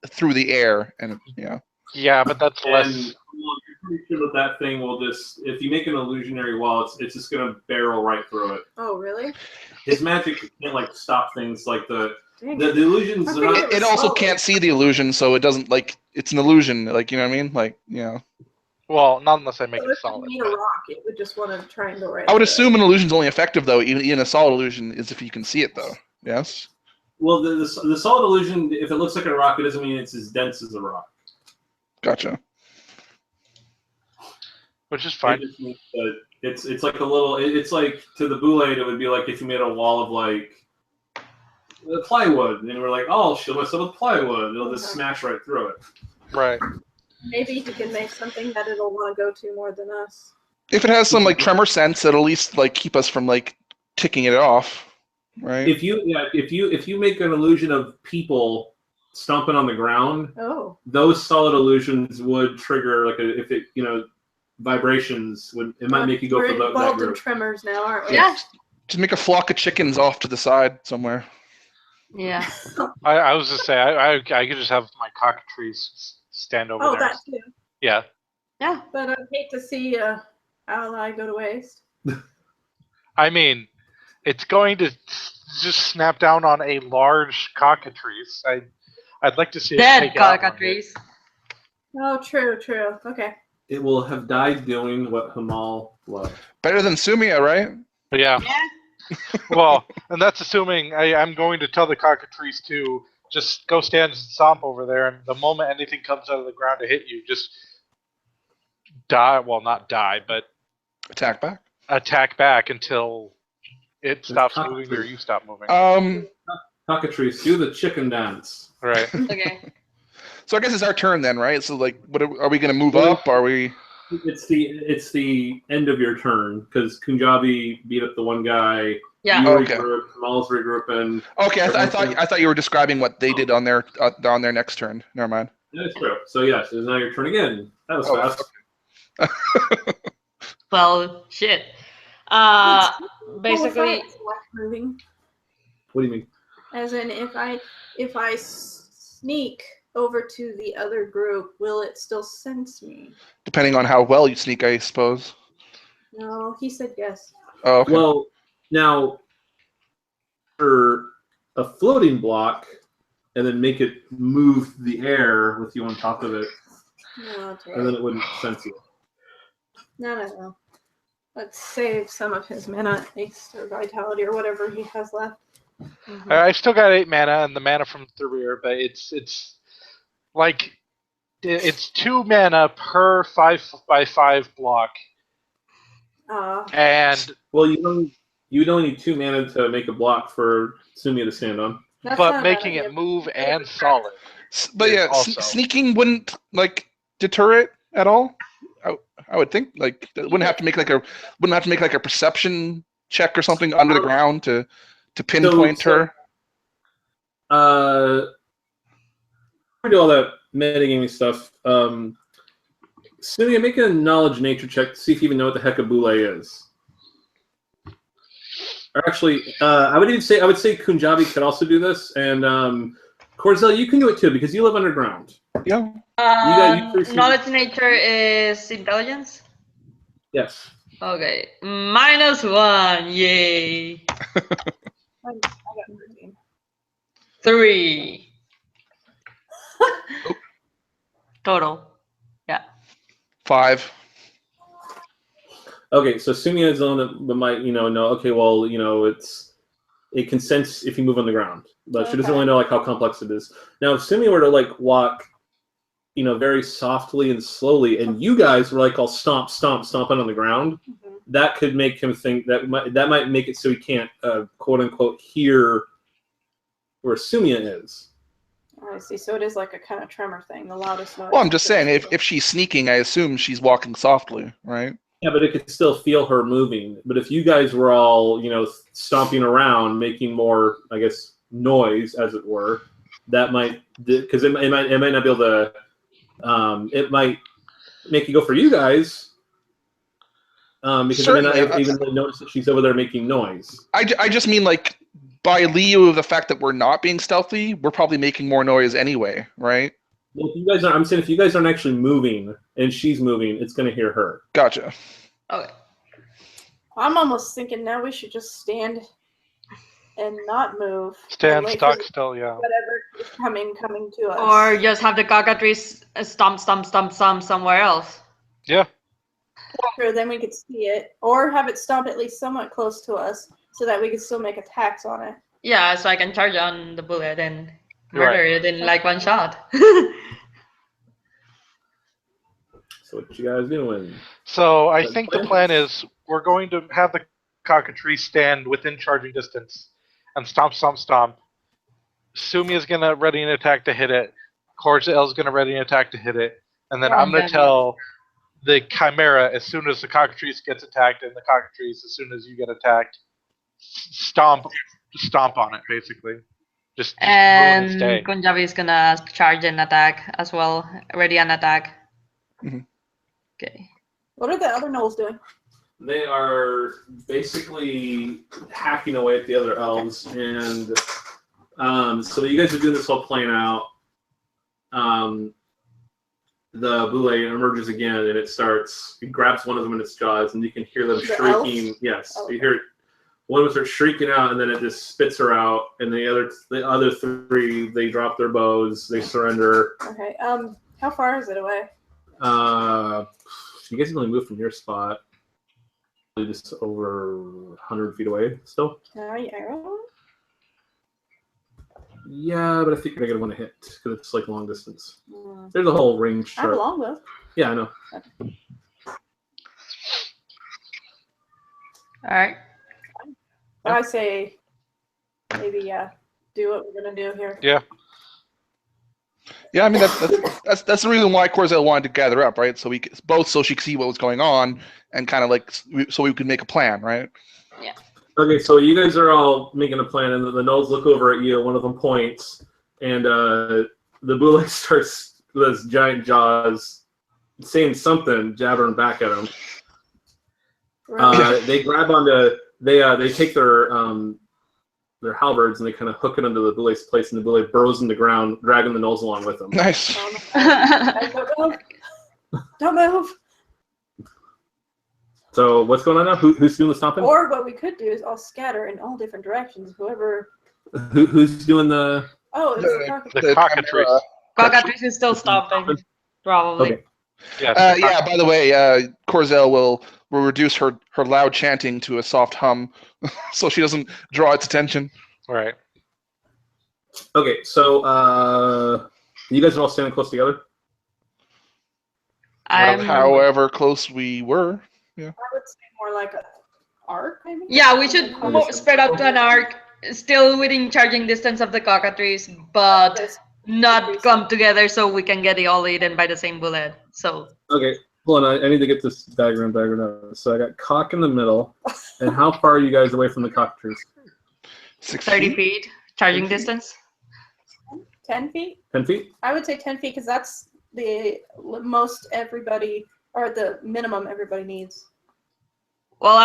E: through the air, and yeah.
C: Yeah, but that's
A: And
C: less.
A: you're pretty sure that thing will just, if you make an illusionary wall, it's just gonna barrel right through it.
D: Oh, really?
A: His magic can't like stop things like the
D: Dang
A: the
D: it.
A: illusions.
D: I
A: Are
D: figured
A: not,
E: It also can't see the illusion, so it doesn't like it's an illusion. Like you know what I mean? Like
C: Well, not unless I make
D: So
C: it
D: if you
C: solid.
D: made a
C: but-
D: rock, it would just want to try and go right
E: I would
D: through it.
E: assume an illusion's only effective though. Even a solid illusion is if you can see it though. Yes.
A: well, the solid illusion, if it looks like a rock, it doesn't mean it's as dense as a rock.
E: Gotcha.
C: Which is
A: It
C: fine.
A: just means that it's like a little. It's like to the boule, it would be like if you made a wall of like plywood, and we're like, oh, I'll shield myself with plywood. It'll just smash right through it.
C: Right.
D: Maybe he can make something that it'll want to go to more than us.
E: If it has some like tremor sense, it'll at least like keep us from like ticking it off, right?
A: If you make an illusion of people stomping on the ground,
D: Oh.
A: those solid illusions would trigger vibrations would it might make you go
D: We're
A: for that
D: involved in
A: group.
D: tremors now, aren't we?
B: Yeah.
E: Just make a flock of chickens off to the side somewhere.
B: Yeah.
C: I was just say I could just have my cockatrice stand over
D: Oh,
C: there.
D: that too.
C: Yeah.
B: Yeah.
D: But I'd hate to see a ally go to waste.
C: I mean, it's going to just snap down on a large cockatrice. I'd like to see it
B: Dead
C: take out one.
B: cockatrice.
D: Oh, true. Okay.
A: It will have died doing what Hamal loved.
E: Better than Sumia, right?
C: But yeah. Well, and that's assuming I'm going to tell the cockatrice to just go stand and stomp over there, and the moment anything comes out of the ground to hit you, just die. Well, not die, but
E: Attack back.
C: attack back until it stops
A: cockatrice.
C: moving or you stop moving.
A: Cockatrice, do the chicken dance.
C: Right.
B: Okay.
E: So I guess it's our turn then, right? So like, what are we going to move up? Are we?
A: It's the end of your turn because Kunjabi beat up the one guy.
B: Yeah.
A: You
E: Okay.
A: regroup, Hamal's regrouping.
E: Okay, I thought you were describing what they did on their next turn. Never mind.
A: That's true. So yes, it's now your turn again. That was fast.
B: Well, shit. Basically,
D: Moving.
A: What do you mean?
D: As in, if I sneak over to the other group, will it still sense me?
E: Depending on how well you sneak, I suppose.
D: No, he said yes.
E: Oh, okay.
A: Well, now for a floating block, and then make it move through the air with you on top of it,
D: No, that's
A: and then it wouldn't sense you.
D: No. Let's save some of his mana, haste, or vitality, or whatever he has left.
C: I still got 8 mana and the mana from the rear, but it's like it's 2 mana per 5/5 block, and
A: Well, you'd only need 2 mana to make a block for Sumia to stand on.
D: that's
C: but
D: not
C: making
D: bad.
C: it move and solid.
E: But yeah,
C: also-
E: sneaking wouldn't like deter it at all. I would think like it wouldn't have to make like a perception check or something under the ground to pinpoint her.
A: We do all that metagaming stuff. Sumia, make a knowledge nature check to see if you even know what the heck a boule is. Or actually, I would say Kunjabi could also do this, and Corzel, you can do it too because you live underground.
E: Yeah.
B: Knowledge nature is intelligence?
A: Yes.
B: Okay. -1. Yay.
D: I got 13.
B: 3. Total. Yeah.
E: 5.
A: Okay, so Sumia is the one that might, know. Okay, well, it can sense if you move on the ground, but she doesn't really know like how complex it is. Now, if Sumia were to like walk, very softly and slowly, and you guys were like all stomping on the ground, that could make him think that might make it so he can't quote unquote hear where Sumia is.
D: I see. So it is like a kind of tremor thing, the loudest noise.
E: Well, I'm just saying, if she's sneaking, I assume she's walking softly, right?
A: Yeah, but it could still feel her moving. But if you guys were all, stomping around, making more, I guess, noise, as it were, that might, because it might not be able to, it might make it go for you guys, because you may not even notice that she's over there making noise.
E: I just mean, like, by lieu of the fact that we're not being stealthy, we're probably making more noise anyway, right?
A: Well, I'm saying if you guys aren't actually moving and she's moving, it's going to hear her.
E: Gotcha.
B: Okay.
D: I'm almost thinking now we should just stand and not move.
C: Stand stock still, yeah.
D: Whatever is coming to us.
B: Or just have the cockatrice stomp somewhere else.
C: Yeah.
D: Sure, then we could see it. Or have it stomp at least somewhat close to us so that we could still make attacks on it.
B: Yeah, so I can charge on the bullet and murder it in like one shot.
A: So what you guys doing?
C: So I think the plan is we're going to have the cockatrice stand within charging distance and stomp. Sumia's going to ready an attack to hit it. Corzel's going to ready an attack to hit it. And then I'm going to tell the Chimera as soon as the cockatrice gets attacked and the cockatrice as soon as you get attacked, stomp on it, basically. Just
B: and
C: stay.
B: Kunjabi is going to charge an attack as well. Ready an attack.
E: Mm-hmm.
B: Okay.
D: What are the other gnolls doing?
A: They are basically hacking away at the other elves, and so you guys are doing this whole plan out. The boule emerges again, and it grabs one of them in its jaws, and you can hear them shrieking.
D: Elves?
A: Yes,
D: Oh.
A: You hear one of them start shrieking out, and then it just spits her out. And the other three, they drop their bows, they surrender.
D: Okay. How far is it away?
A: You guys can only move from your spot. Just over 100 feet away still.
D: Can I arrow?
A: Yeah, but I think you're gonna want to hit because it's like long distance. There's a whole range
D: I have a
A: chart.
D: longbow.
A: Yeah, I know.
D: Okay.
B: All right.
D: I say maybe do what we're gonna do here.
C: Yeah.
E: Yeah, I mean that's the reason why Corzel wanted to gather up, right? So so she could see what was going on and kind of like so we could make a plan, right?
B: Yeah.
A: Okay, so you guys are all making a plan, and the gnolls look over at you. One of them points, and the boule starts with his giant jaws, saying something, jabbering back at him.
D: Right.
A: They grab onto. They take their halberds and they kind of hook it onto the boule's place, and the boule burrows in the ground, dragging the gnolls along with them.
E: Nice.
D: Don't move.
A: So what's going on now? Who's doing the stomping?
D: Or what we could do is all scatter in all different directions. Whoever.
A: Who's doing the?
D: Oh, it's the cockatrice.
C: The cockatrice.
B: Cockatrice is still stomping, probably.
A: Okay.
C: Yes,
E: By the way, Corzel will reduce her loud chanting to a soft hum, so she doesn't draw its attention.
C: Right.
A: Okay, so you guys are all standing close together.
E: However close we were. Yeah.
D: I would say more like an arc, maybe?
B: Yeah, we should spread out to an arc, still within charging distance of the cockatrice, but not come together so we can get it all eaten by the same bullet. So.
A: Okay, hold on. I need to get this diagram out. So I got cock in the middle, and how far are you guys away from the cockatrice?
B: 30 feet charging distance.
D: 10 feet?
A: 10 feet?
D: I would say 10 feet because that's the most everybody, or the minimum everybody needs.
B: Well,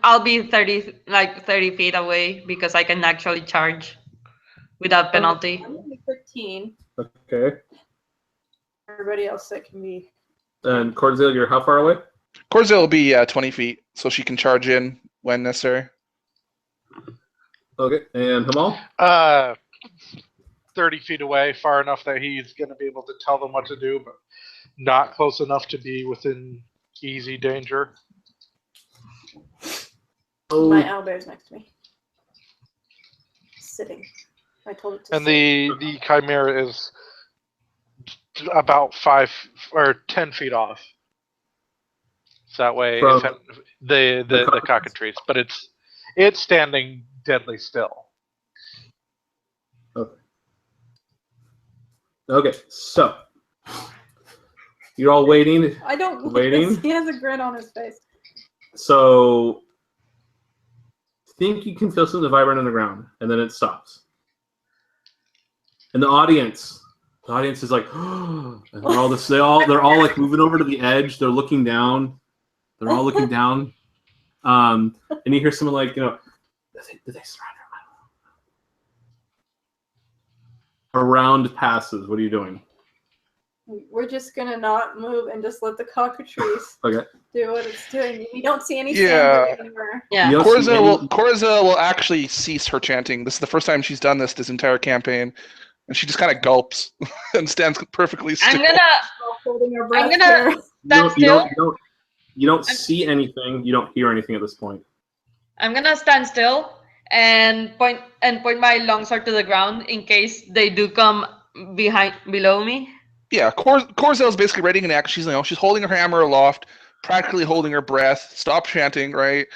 B: I'll be 30 feet away because I can actually charge without penalty.
D: I'm gonna be 15.
A: Okay.
D: Everybody else that can be.
A: And Cordzil, you're how far away?
E: Cordzil will be 20 feet, so she can charge in when necessary.
A: Okay. And Hamal?
C: 30 feet away, far enough that he's going to be able to tell them what to do, but not close enough to be within easy danger.
D: My owlbear's next to me. Sitting. I told it to
C: And
D: sit.
C: the chimera is about 5 or 10 feet off. So that way,
A: From
C: the cockatrice, but it's standing deadly still.
A: Okay. So you're all waiting.
D: I don't.
A: Waiting?
D: He has a grin on his face.
A: So think you can feel something vibrant on the ground, and then it stops. And the audience is like, and they're all like moving over to the edge. They're looking down. They're all looking down. And you hear someone like, did they surround her? A round passes. What are you doing?
D: We're just gonna not move and just let the cockatrice
A: Okay.
D: do what it's doing. We don't see any
E: Yeah.
D: sand anywhere.
B: Yeah.
A: You don't see
E: Corza will actually cease her chanting. This is the first time she's done this entire campaign, and she just kind of gulps and stands perfectly still.
B: I'm gonna
D: Holding her breath
B: I'm gonna-
D: here.
B: stand still.
A: You don't see anything. You don't hear anything at this point.
B: I'm gonna stand still and point my longsword to the ground in case they do come below me.
E: Yeah, Corzel's basically ready an act. She's she's holding her hammer aloft, practically holding her breath. Stop chanting, right?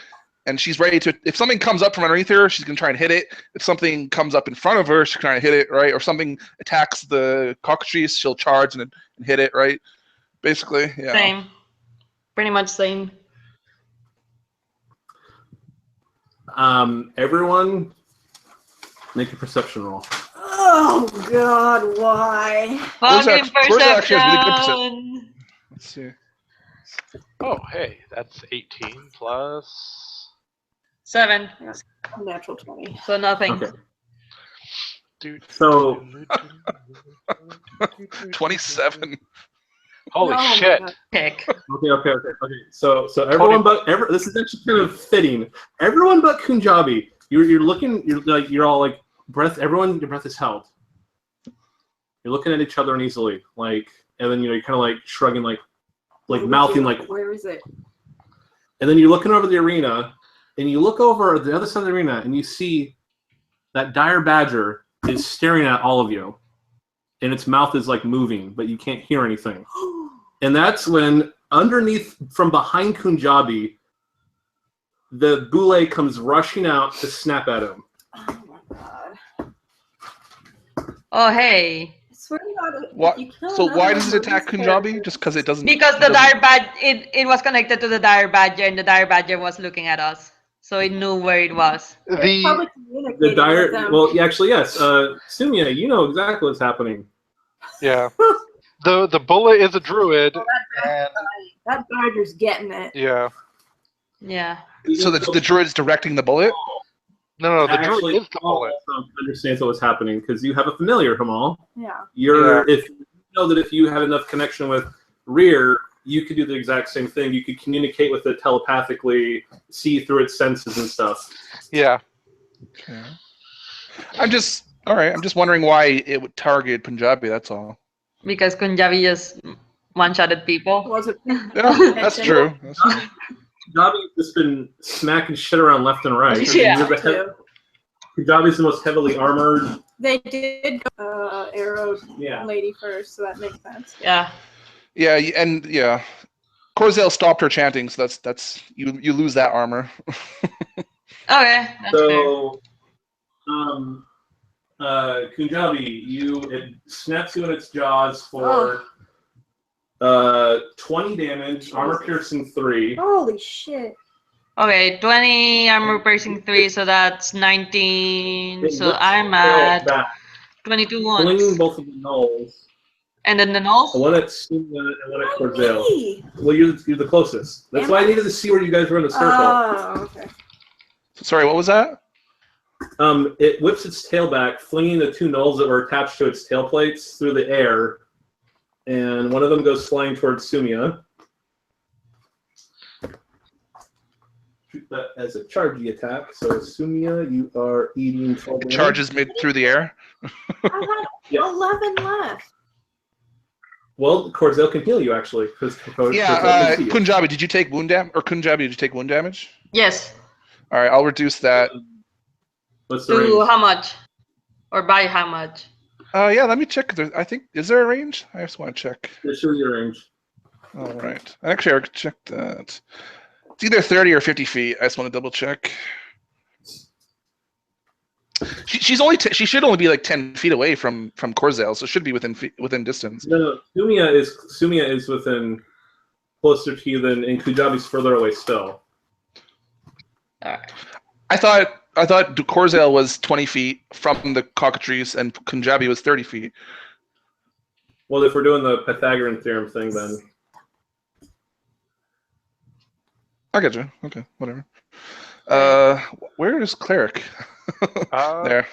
E: And she's ready to. If something comes up from underneath her, she's gonna try and hit it. If something comes up in front of her, she's trying to hit it, right? Or something attacks the cockatrice, she'll charge and hit it, right? Basically, yeah.
B: Same. Pretty much same.
A: Everyone, make a perception roll.
D: Oh God, why?
B: Fucking
E: Corza actually has really good
B: perception.
E: Let's see.
C: Oh, hey, that's 18 plus.
B: 7.
D: Natural 20.
B: So nothing.
A: Okay.
C: So
E: 27.
C: Holy
D: Oh my
C: shit!
D: God.
B: Pick.
A: Okay. So everyone but this is actually kind of fitting. Everyone but Kunjabi. You're looking. You're all like breath. Everyone, your breath is held. You're looking at each other uneasily, and then you're kind of like shrugging, like mouthing, like.
D: Where is it?
A: And then you're looking over the arena, and you look over the other side of the arena, and you see that dire badger is staring at all of you, and its mouth is like moving, but you can't hear anything. And that's when, underneath, from behind Kunjabi, the boule comes rushing out to snap at him.
D: Oh my God.
B: Oh hey.
D: I swear to God.
E: What?
D: If you kill
E: So
D: another
E: why does
D: one
E: it
D: of
E: attack
D: these
E: Kunjabi?
D: characters-
E: Just because it doesn't.
B: Because
E: it
B: the
E: doesn't-
B: dire badger it was connected to the dire badger, and the dire badger was looking at us, so it knew where it was.
D: It's probably
C: The
D: communicating
A: The
D: with
A: dire.
D: them.
A: Well, yeah, actually, yes. Sumia, you know exactly what's happening.
C: yeah, the bullet is a druid, and
D: That badger's getting it.
C: yeah,
B: Yeah.
E: So the druid's directing the bullet?
C: no, the
A: Actually,
C: druid is the bullet.
A: also understands what's happening because you have a familiar, Hamal.
D: Yeah.
A: If you know that if you had enough connection with Rear, you could do the exact same thing. You could communicate with it telepathically, see through its senses and stuff.
C: Yeah,
E: Okay. I'm just wondering why it would target Punjabi. That's all.
B: Because Kunjabi just one-shotted people.
D: Was it?
E: Yeah, that's true. That's true.
A: Kunjabi's just been smacking shit around left and right.
B: Yeah.
A: Kunjabi's the most heavily armored.
D: They did arrow
A: Yeah.
D: lady first, so that makes sense.
B: Yeah.
E: Yeah, and yeah, Corzel stopped her chanting, so that's you lose that armor.
B: Okay. That's fair.
A: So, Kunjabi, it snaps you in its jaws for 20 damage, armor piercing 3.
D: Holy shit.
B: Okay, 20 armor piercing 3, so that's 19.
A: It
B: So
A: lifts
B: I'm
A: the barrel
B: at
A: back,
B: 22
A: flinging
B: once.
A: both of the nulls.
B: And then the nulls?
A: One at Sumia and one at Corzel.
D: Me.
A: Well, you're the closest. That's why I needed to see where you guys were in the circle.
D: Oh, okay.
E: Sorry, what was that?
A: It whips its tail back, flinging the 2 nulls that were attached to its tail plates through the air, and one of them goes flying towards Sumia. Shoot that as a chargey attack. So Sumia, you are eating 12 damage.
E: Charges mid through the air.
D: I had 11 left.
A: Well, Corzel can heal you actually.
E: Yeah, Punjabi, did you take wound damage? Or Punjabi, did you take wound damage?
B: Yes.
E: All right, I'll reduce that.
A: What's the
B: To
A: range?
B: how much? Or by how much?
E: Yeah, let me check. I think, is there a range? I just want to check.
A: Yeah, show your range.
E: All right. Actually, I checked that. It's either 30 or 50 feet. I just want to double check. She should only be like 10 feet away from Corzel, so it should be within distance.
A: No, Sumia is within closer to you than, and Kujabi's further away still.
B: All right.
E: I thought Corzel was 20 feet from the cockatrice and Punjabi was 30 feet.
A: Well, if we're doing the Pythagorean theorem thing, then
E: I get you. Okay, whatever. Where is Cleric? There.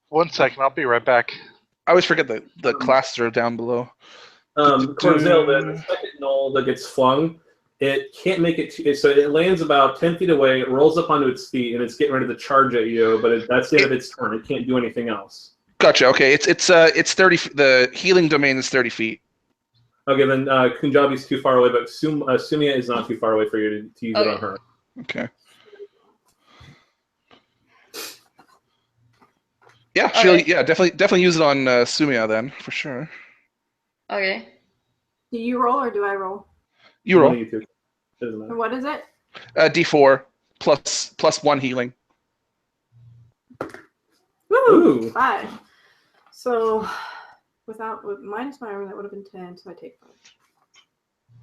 C: 1 second, I'll be right back.
E: I always forget the classes are down below.
A: Corzel, the second null that gets flung, it can't make it. So it lands about 10 feet away. It rolls up onto its feet, and it's getting ready to charge at you. But that's the end of its turn. It can't do anything else.
E: Gotcha. Okay, it's 30. The healing domain is 30 feet.
A: Okay, then Kunjabi's too far away, but Sumia is not too far away for you to use it on her.
E: Okay. Yeah, she'll definitely use it on Sumia then for sure.
B: Okay.
D: Do you roll or do I roll?
E: You roll.
A: You two. Doesn't matter.
D: What is it?
E: D4 plus 1 healing.
D: Woo!
A: Ooh.
D: 5. So with minus my armor, that would have been 10. So I take 5.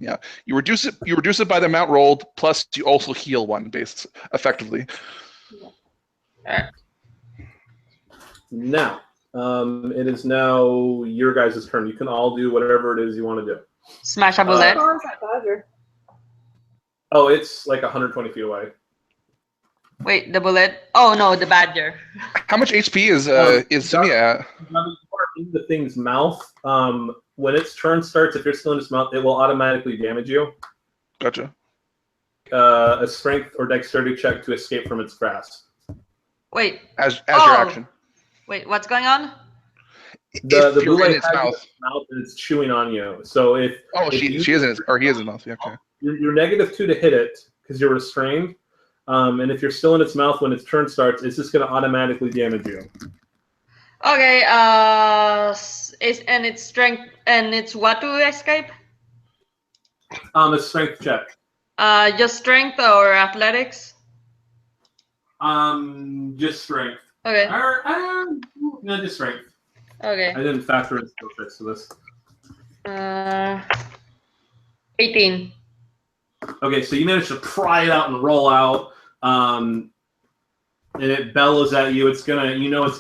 E: Yeah, you reduce it by the amount rolled, plus you also heal 1 base effectively.
B: All right.
A: Now, it is now your guys' turn. You can all do whatever it is you want to do.
B: Smash a bullet.
D: How far is that badger?
A: Oh, it's like 120 feet away.
B: Wait, the bullet? Oh no, the badger.
E: How much HP is Sumia at?
A: Now, you are in the thing's mouth. When its turn starts, if you're still in its mouth, it will automatically damage you.
E: Gotcha.
A: A strength or dexterity check to escape from its grasp.
B: Wait.
E: As your action.
B: Wait, what's going on?
A: The
E: If you're
A: blue
E: in
A: light
E: its
A: has
E: mouth.
A: its mouth and it's chewing on you. So if
E: she is in his, or he is in his mouth. Yeah, okay.
A: you're -2 to hit it because you're restrained, and if you're still in its mouth when its turn starts, it's just going to automatically damage you.
B: Okay. It's strength and it's what to escape?
A: A strength check.
B: Just strength or athletics?
A: Just strength.
B: Okay.
A: No, just strength.
B: Okay.
A: I didn't factor in skill checks for this.
B: 18.
A: Okay, so you managed to pry it out and roll out, and it bellows at you. It's gonna, it's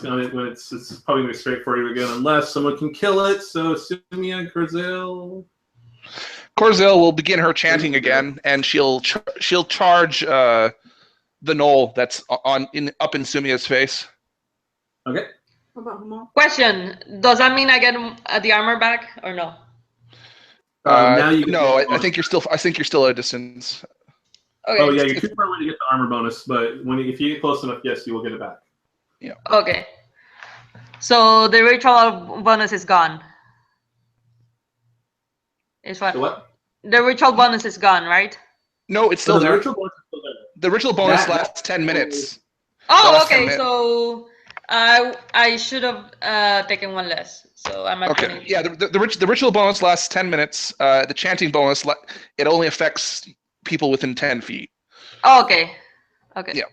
A: probably gonna be straight for you again, unless someone can kill it. So Sumia, Corzel.
E: Corzel will begin her chanting again, and she'll charge the knoll that's up in Sumia's face.
A: Okay.
D: What about Hamal?
B: Question: does that mean I get the armor back or no?
A: Now you
E: I think you're still at a distance.
B: Okay.
A: Oh yeah, you're too far away to get the armor bonus, but if you get close enough, yes, you will get it back.
E: Yeah.
B: Okay. So the ritual bonus is gone. Is what?
A: The what?
B: The ritual bonus is gone, right?
E: No, it's still
A: the
E: there.
A: ritual bonus is still there.
E: The ritual bonus lasts 10 minutes.
B: Oh,
E: last
B: okay.
E: 10
B: So I should have taken 1 less. So I'm at
E: Okay.
B: 20.
E: Yeah, the ritual bonus lasts 10 minutes. The chanting bonus, it only affects people within 10 feet.
B: Oh, okay. Okay.
E: Yeah.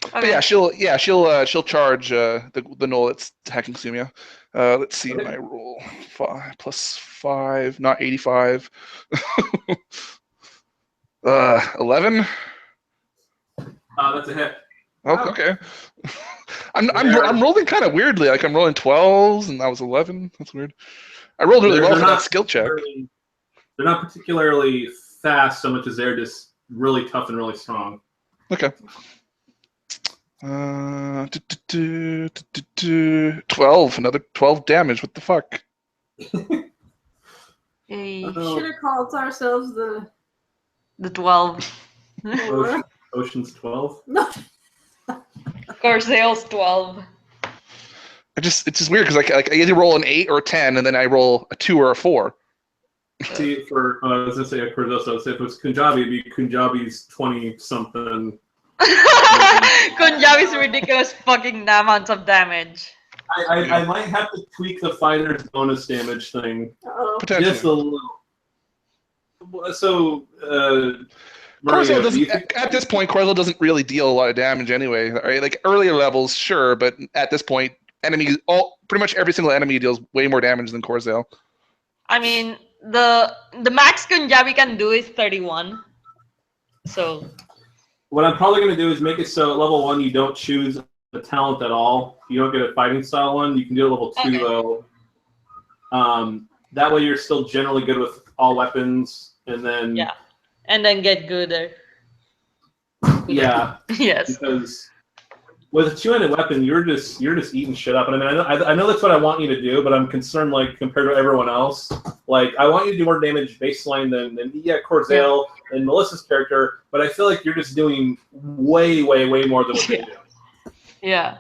B: Okay.
E: But yeah, she'll charge the knoll that's attacking Sumia. Let's see my roll. 5 plus 5, not 85. 11.
A: That's a hit.
E: Oh, okay. I'm rolling kind of weirdly. Like I'm rolling 12s, and that was 11. That's weird. I rolled really well for that skill check.
A: They're not particularly fast so much as they're just really tough and really strong.
E: Okay. 12. Another 12 damage. What the fuck?
B: Hey.
D: Should have called ourselves the
B: 12.
A: Ocean's 12.
D: No.
B: Corsair's 12.
E: It's just weird because I either roll an 8 or a 10, and then I roll a 2 or a 4.
A: See, for I was gonna say for this, I would say if it was Kunjabi, it'd be Kunjabi's 20-something.
B: Kunjabi's ridiculous fucking amounts of damage.
A: I might have to tweak the fighter's bonus damage thing
E: Potentially.
A: just a little. So,
E: Maria, at this point, Corzo doesn't really deal a lot of damage anyway. Right? Like earlier levels, sure, but at this point, pretty much every single enemy deals way more damage than Corzo.
B: I mean, the max Kunjabi can do is 31. So.
A: What I'm probably going to do is make it so at level 1 you don't choose a talent at all. You don't get a fighting style one. You can do it level 2 though. That way you're still generally good with all weapons, and then
B: and then get gooder.
A: Yeah.
B: Yes.
A: Because with a two-handed weapon, you're just eating shit up. And I mean, I know that's what I want you to do, but I'm concerned, like, compared to everyone else. Like, I want you to do more damage baseline than Corzael and Melissa's character, but I feel like you're just doing way, way, way more than what they do.
B: Yeah.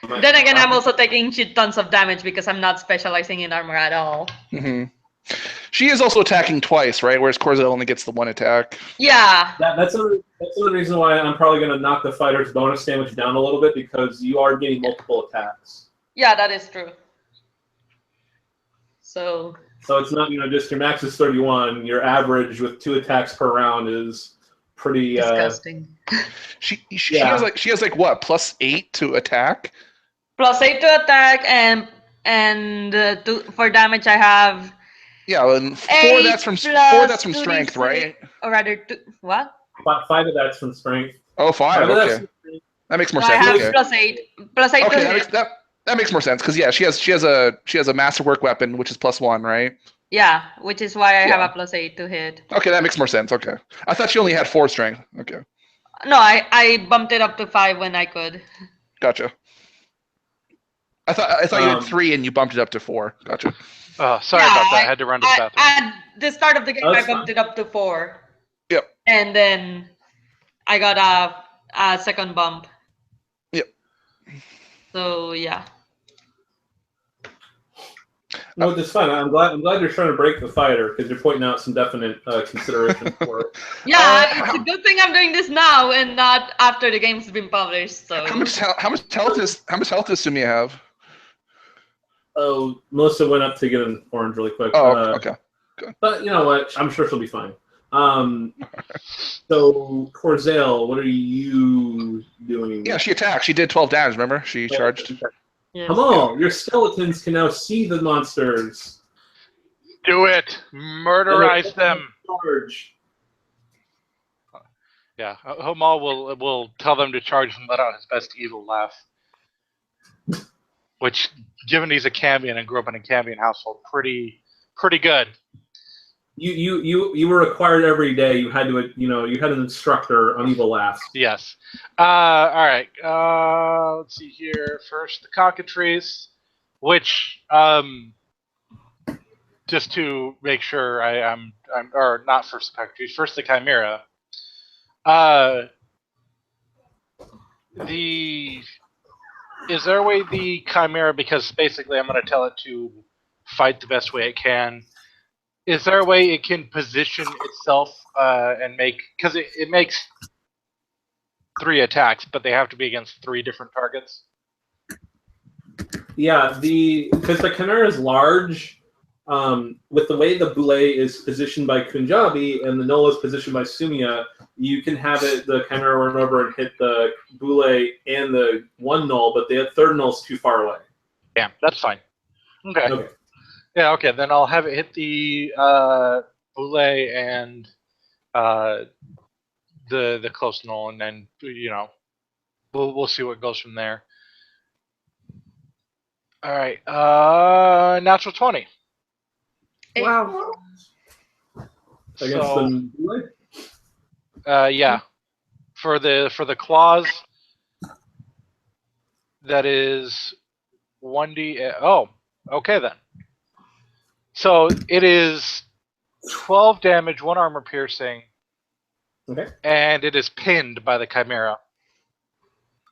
B: Then again, I'm also taking shit tons of damage because I'm not specializing in armor at all.
E: Mm-hmm. She is also attacking twice, right? Whereas Corzael only gets the one attack.
B: Yeah.
A: That's another reason why I'm probably going to knock the fighter's bonus damage down a little bit, because you are getting multiple attacks.
B: Yeah, that is true. So
A: it's not, just your max is 31. Your average with 2 attacks per round is pretty
B: disgusting.
E: She has like what, +8 to attack?
B: +8 to attack, and for damage I have.
E: Yeah, and 4 that's from strength, right?
B: Or rather, what?
A: 5 of that's from strength.
E: Oh, 5. Okay, that makes more sense.
B: I have
E: okay.
B: +8.
E: Okay, that makes more sense because she has a masterwork weapon which is +1, right?
B: Yeah, which is why I have a +8 to hit.
E: Okay, that makes more sense. Okay, I thought she only had 4 strength. Okay.
B: No, I bumped it up to 5 when I could.
E: Gotcha. I thought you had 3 and you bumped it up to 4. Gotcha.
C: Oh, sorry about that. I had to run to the bathroom.
B: At the start of the game, I bumped it up to 4.
E: Yep.
B: And then I got a second bump.
E: Yep.
B: So yeah.
A: No, it's fine. I'm glad you're trying to break the fighter, because you're pointing out some definite consideration for it.
B: Yeah, it's a good thing I'm doing this now and not after the game's been published. So
E: how much health does Sumia have?
A: Oh, Melissa went up to get an orange really quick.
E: Oh, okay. Good.
A: But you know what? I'm sure she'll be fine. So, Corzael, what are you doing?
E: Yeah, she attacked. She did 12 damage, remember? She charged.
B: yes.
A: Come on, your skeletons can now see the monsters.
C: Do it! Murderize them!
A: Charge.
C: Yeah, Homal will tell them to charge and let out his best evil laugh. Which, given he's a Cambion and grew up in a Cambion household, pretty good.
A: You were required every day. You had to, you had an instructor on evil laughs.
C: Yes. All right. Let's see here. First, the cockatrice, which just to make sure I'm or not first the cockatrice. First the chimera. Is there a way the chimera, because basically I'm going to tell it to fight the best way it can. Is there a way it can position itself and make, because it makes 3 attacks, but they have to be against 3 different targets?
A: Yeah, because the chimera is large, with the way the boule is positioned by Kunjabi and the null is positioned by Sumia, you can have the chimera run over and hit the boule and the one null, but the third null is too far away.
C: Yeah, that's fine. Okay. Yeah, okay, then I'll have it hit the boule and the close null, and then we'll see what goes from there. All right, natural 20.
D: Wow.
A: Against
C: So,
A: the boule?
C: yeah, for the claws, that is 1d. Oh, okay then. So it is 12 damage, 1 armor piercing.
A: Okay.
C: And it is pinned by the chimera.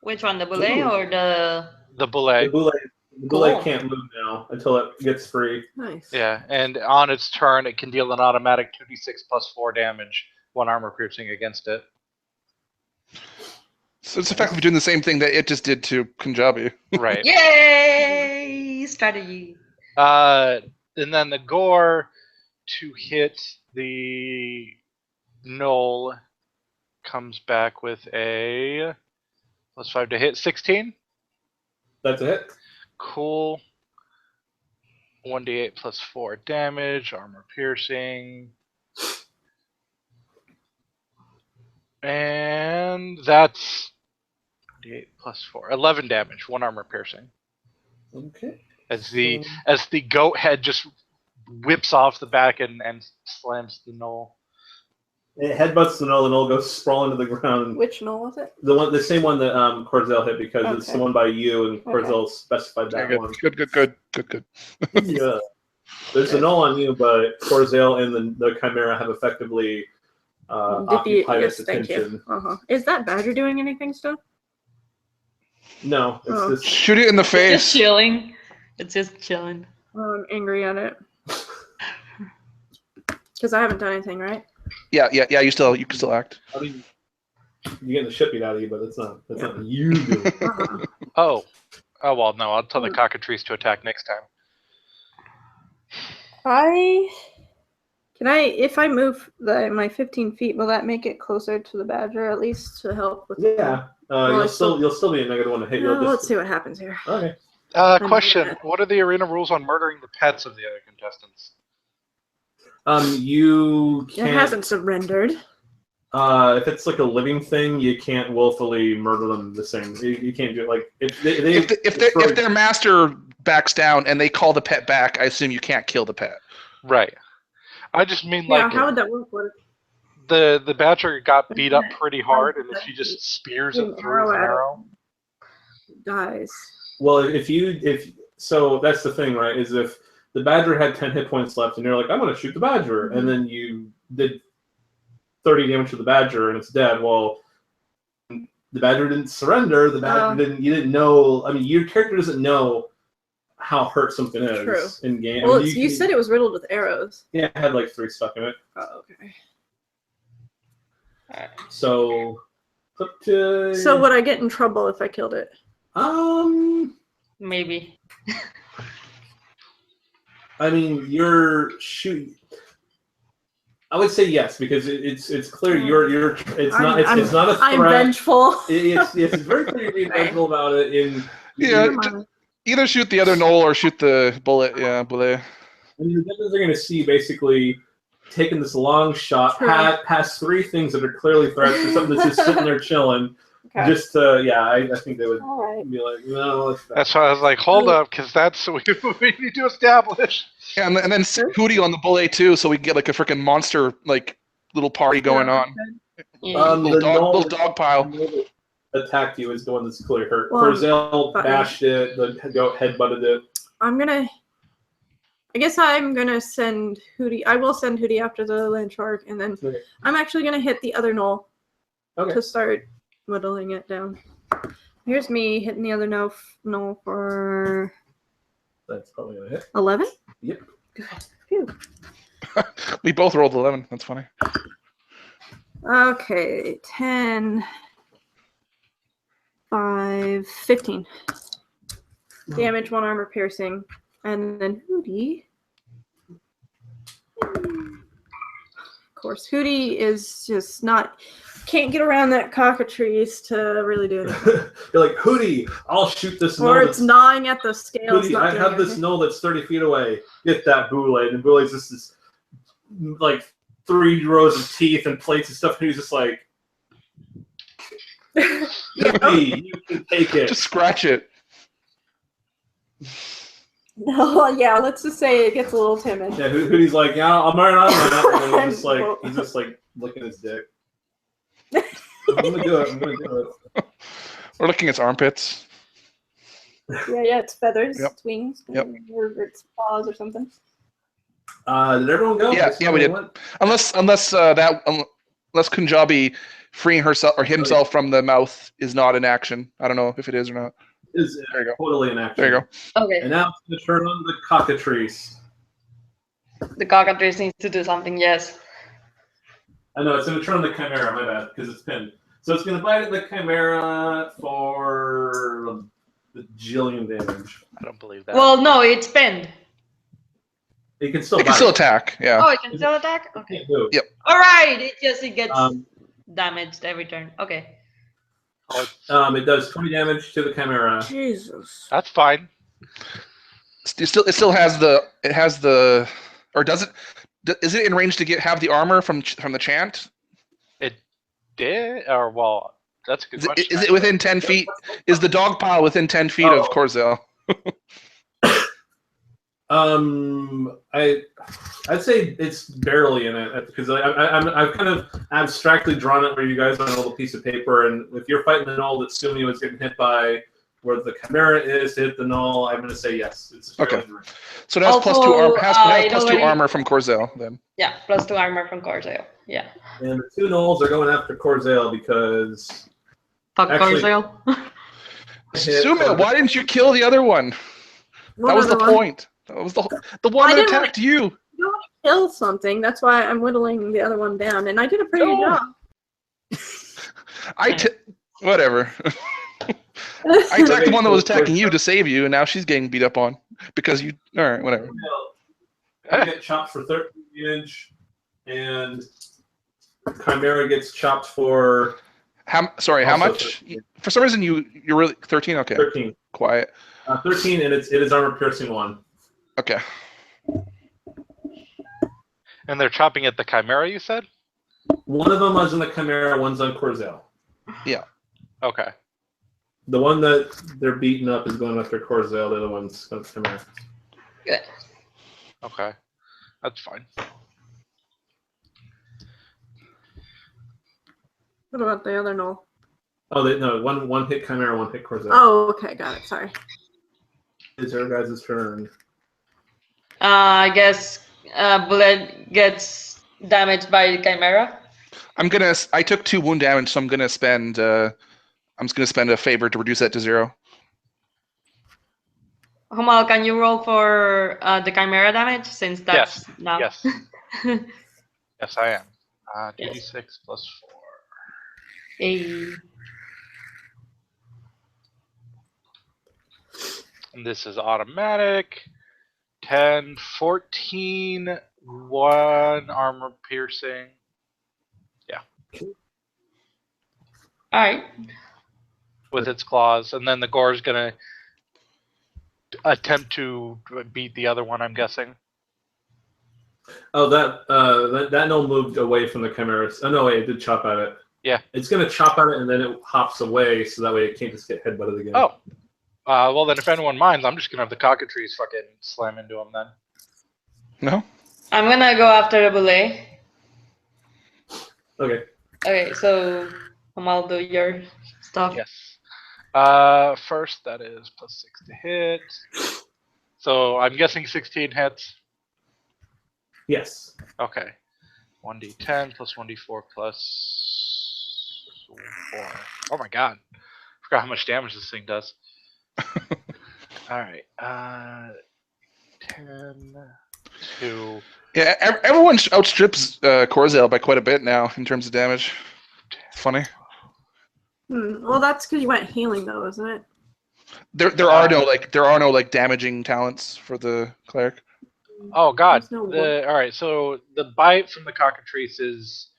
B: Which one, the bullet or the?
C: The bullet.
A: The bullet can't move now until it gets free.
D: Nice.
C: Yeah, and on its turn, it can deal an automatic 2d6 plus 4 damage, 1 armor piercing against it.
E: So it's effectively doing the same thing that it just did to Punjabi.
C: Right.
B: Yay! Strategy.
C: And then the gore to hit the null comes back with a +5 to hit, 16.
A: That's a hit.
C: Cool. 1d8 plus 4 damage, armor piercing. And that's 1d8 plus 4. 11 damage, 1 armor piercing.
A: Okay.
C: As the goat head just whips off the back and slams the null.
A: It headbutts the null goes sprawling to the ground.
D: Which null was it?
A: The same one that Corzel hit because it's the one by you, and Corzel specified that
E: Good,
A: one.
E: Good.
A: Yeah. There's a null on you, but Corzel and the Chimera have effectively occupied its attention.
D: Is that badger doing anything still?
A: No, it's just
E: shoot it in the face.
B: Just chilling. It's just chilling.
D: I'm angry at it. Because I haven't done anything, right?
E: Yeah. You can still act.
A: I mean, you're getting the shit beat out of you, but that's not you doing it.
C: Oh well, no. I'll tell the cockatrice to attack next time.
D: If I move my 15 feet, will that make it closer to the badger at least to help with?
A: Yeah. You'll still be a negative one to hit.
D: Let's see what happens here.
A: Okay.
C: Question: what are the arena rules on murdering the pets of the other contestants?
A: You can't.
D: It hasn't surrendered.
A: If it's like a living thing, you can't willfully murder them the same. You can't do it like
E: if their master backs down and they call the pet back, I assume you can't kill the pet.
C: Right. I just mean
D: how would that work?
C: The badger got beat up pretty hard, and if she just spears it through with an arrow,
D: dies.
A: Well, so that's the thing, right? Is if the badger had 10 hit points left, and you're like, I'm going to shoot the badger, and then you did 30 damage to the badger, and it's dead. Well, the badger didn't surrender. The badger didn't. You didn't know. I mean, your character doesn't know how hurt something is in game.
D: Well, you said it was riddled with arrows.
A: Yeah, it had like 3 stuck in it.
D: Oh, okay.
A: So
D: would I get in trouble if I killed it?
B: Maybe.
A: I mean, you're shooting. I would say yes, because it's clear you're. It's not a threat.
D: I'm vengeful.
A: It's very clear you're being vengeful about it.
E: Either shoot the other knoll or shoot the bullet. Yeah, bullet.
A: I mean, the judges are going to see basically taking this long shot past 3 things that are clearly threats to something that's just sitting there chilling. Okay. Just to, I think they would be like, no.
C: That's why I was like, hold up, because that's what we need to establish.
E: Yeah, and then Hootie on the bullet too, so we can get like a freaking monster like little party going on. Little dog pile.
A: Attacked you is the one that's clearly hurt. Corzel bashed it. The goat headbutted it.
D: I guess I'm gonna send Hootie. I will send Hootie after the land shark, and then I'm actually gonna hit the other knoll to start whittling it down. Here's me hitting the other knoll for.
A: That's probably gonna hit.
D: 11?
A: Yep.
D: Good. Phew.
E: We both rolled 11. That's funny.
D: Okay, 10, 5, 15. Damage, 1 armor piercing. And then Hootie. Of course, Hootie is just can't get around that cockatrice to really do anything.
A: You're like, Hootie, I'll shoot this
D: null. Or it's gnawing at the scales.
A: Hootie, I have this null that's 30 feet away. Get that boule. And boule's just this, like, 3 rows of teeth and plates and stuff. And he's just like, Yippee, you can take it.
E: Just scratch it.
D: No, yeah, let's just say it gets a little timid.
A: Yeah, Hootie's like, yeah, I'm right on that. And he's just like licking his dick. I'm gonna do it.
E: We're looking at its armpits.
D: Yeah, it's feathers,
E: Yep.
D: it's wings,
E: Yep.
D: or it's paws or something.
A: Did everyone go?
E: Yeah, we did. Unless Kunjabi freeing herself or himself from the mouth is not in action. I don't know if it is or not.
A: Is
E: There you go.
A: totally in action.
E: There you go.
B: Okay.
A: And now it's going to turn on the cockatrice.
B: The cockatrice needs to do something. Yes.
A: I know it's going to turn on the chimera. My bad, because it's pinned. So it's going to bite at the chimera for the bajillion damage.
C: I don't believe that.
B: Well, no, it's pinned.
A: It can still.
E: It can still attack. Yeah.
B: Oh, it can still attack. Okay.
E: Yep.
B: All right. It gets damaged every turn. Okay.
A: It does 20 damage to the chimera.
D: Jesus.
C: That's fine.
E: It still has the or does it? Is it in range to have the armor from the chant?
C: It did, or well, that's a good question.
E: Is it within 10 feet? Is the dog pile within 10 feet of Corzel?
A: I'd say it's barely in it because I've kind of abstractly drawn it where you guys on a little piece of paper, and if you're fighting the null that Sumi was getting hit by, where the chimera is to hit the null, I'm going to say yes. It's
E: okay. So it has plus 2 armor. Plus 2 armor from Corzel then.
B: Yeah, plus 2 armor from Corzel. Yeah.
A: And the 2 nulls are going after Corzel because.
B: Fuck Corzel.
E: Sumi, why didn't you kill the other one? That was the point. That was the one that attacked you.
D: You don't want to kill something. That's why I'm whittling the other one down, and I did a pretty good job.
E: Whatever. I attacked the one that was attacking you to save you, and now she's getting beat up on because you. All right, whatever.
A: I get chopped for 13 damage, and Chimera gets chopped for. How much? 13.
E: For some reason, you're really 13. Okay.
A: 13.
E: Quiet.
A: 13, and it is armor piercing 1.
E: Okay.
C: And they're chopping at the chimera, you said?
A: One of them is in the chimera, one's on Corzel.
E: Yeah.
C: Okay.
A: The one that they're beating up is going after Corzel. The other one's on chimera.
B: Good.
C: Okay. That's fine.
D: What about the other null?
A: Oh, no. One hit chimera, one hit Corzel.
D: Oh, okay, got it. Sorry.
A: It's your guys' turn.
B: I guess Bullet gets damaged by the chimera.
E: I took 2 wound damage, so I'm gonna spend. I'm just gonna spend a favor to reduce that to 0.
B: Humal, can you roll for the chimera damage since that's now?
C: Yes. Yes, I am. 2d6 plus 4.
B: Hey.
C: And this is automatic. 10, 14, 1 armor piercing. Yeah.
B: All right.
C: With its claws. And then the gore is going to attempt to beat the other one, I'm guessing.
A: Oh, that null moved away from the chimera. Oh, no, wait, it did chop at it.
C: Yeah.
A: It's going to chop at it, and then it hops away, so that way it can't just get headbutted again.
C: Oh. Well, then if anyone minds, I'm just going to have the cockatrice fucking slam into him then.
E: No?
B: I'm going to go after the Bullet.
A: Okay.
B: Okay, so Humal, do your stuff.
C: Yes. First, that is plus 6 to hit. So I'm guessing 16 hits.
A: Yes.
C: Okay. 1d10 plus 1d4 plus 4. Oh my god. Forgot how much damage this thing does. Alright. 10, 2.
E: Yeah, everyone outstrips Corzel by quite a bit now in terms of damage. It's funny.
D: Well, that's because you went healing, though, isn't it?
E: There are no damaging talents for the cleric.
C: Oh god.
D: No
C: Alright, so the bite from the cockatrice is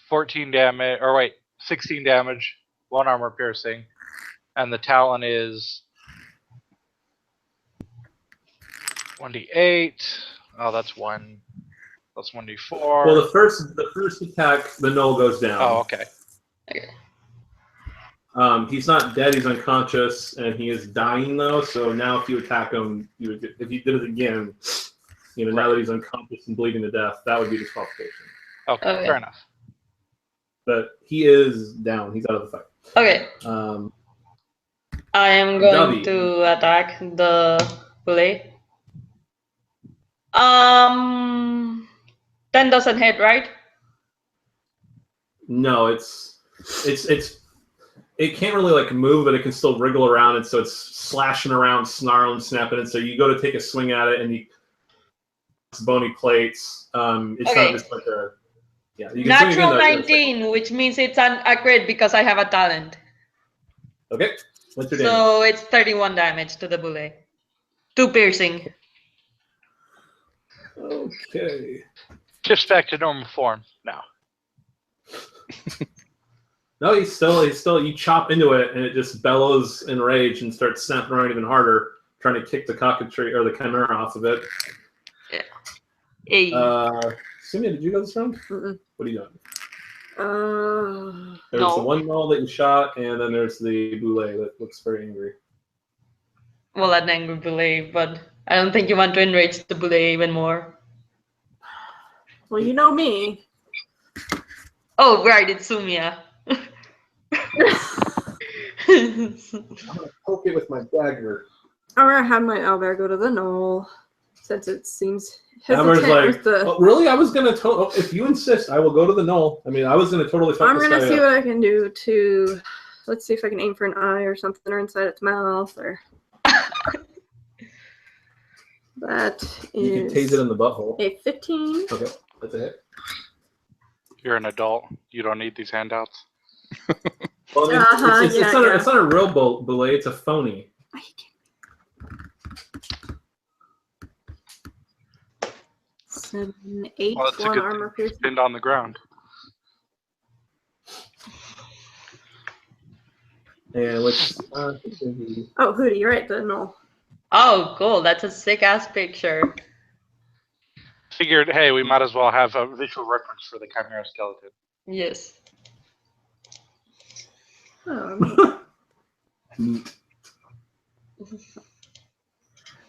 C: 14 damage, or wait, 16 damage, 1 armor piercing, and the talon is 1d8. Oh, that's 1. Plus 1d4.
A: Well, the first attack, the null goes down.
C: Oh, okay.
A: He's not dead. He's unconscious, and he is dying though. So now, if you attack him, you would get, if you did it again, now that he's unconscious and bleeding to death, that would be disqualification.
C: Okay, fair enough.
A: But he is down. He's out of the fight.
B: Okay. I am going to attack the bully. 10 doesn't hit, right?
A: No, it can't really like move, but it can still wriggle around, and so it's slashing around, snarling, snapping, and so you go to take a swing at it, and it's bony plates. It's not just like a You can
B: Natural 19, which means it's a crit because I have a talent.
A: Okay. What's your damage?
B: So it's 31 damage to the bully. 2 piercing.
A: Okay.
C: Just back to normal form now.
A: No, he's still. You chop into it, and it just bellows in rage and starts snapping around even harder, trying to kick the cockatrice or the chimera off of it.
B: Yeah. Hey.
A: Simia, did you go this round?
D: Mm-mm.
A: What are you doing? There's the one null that you shot, and then there's the boulet that looks very angry.
B: Well, an angry bully, but I don't think you want to enrage the bully even more.
D: Well, you know me.
B: Oh, right, it's Sumia.
A: I'm gonna poke it with my dagger.
D: I'm gonna have my owlbear go to the knoll, since it seems
A: Owlbear's
D: hesitant
A: like,
D: with the.
A: oh, really? I was gonna. If you insist, I will go to the knoll. I mean, I was gonna totally.
D: I'm gonna see what I can do to. Let's see if I can aim for an eye or something, or inside its mouth, or. That is.
A: You can tase it in the butthole.
D: A 15.
A: Okay, that's a hit.
C: You're an adult. You don't need these handouts.
A: Well, I mean, it's not a real boulet. It's a phony.
D: 7, 8,
C: Well, that's
D: 1 armor piercing.
C: Pinned on the ground.
A: And which?
D: Oh, Hootie, you're right. The knoll.
B: Oh, cool. That's a sick-ass picture.
C: Figured, hey, we might as well have a visual reference for the chimera skeleton.
B: Yes.
D: Oh,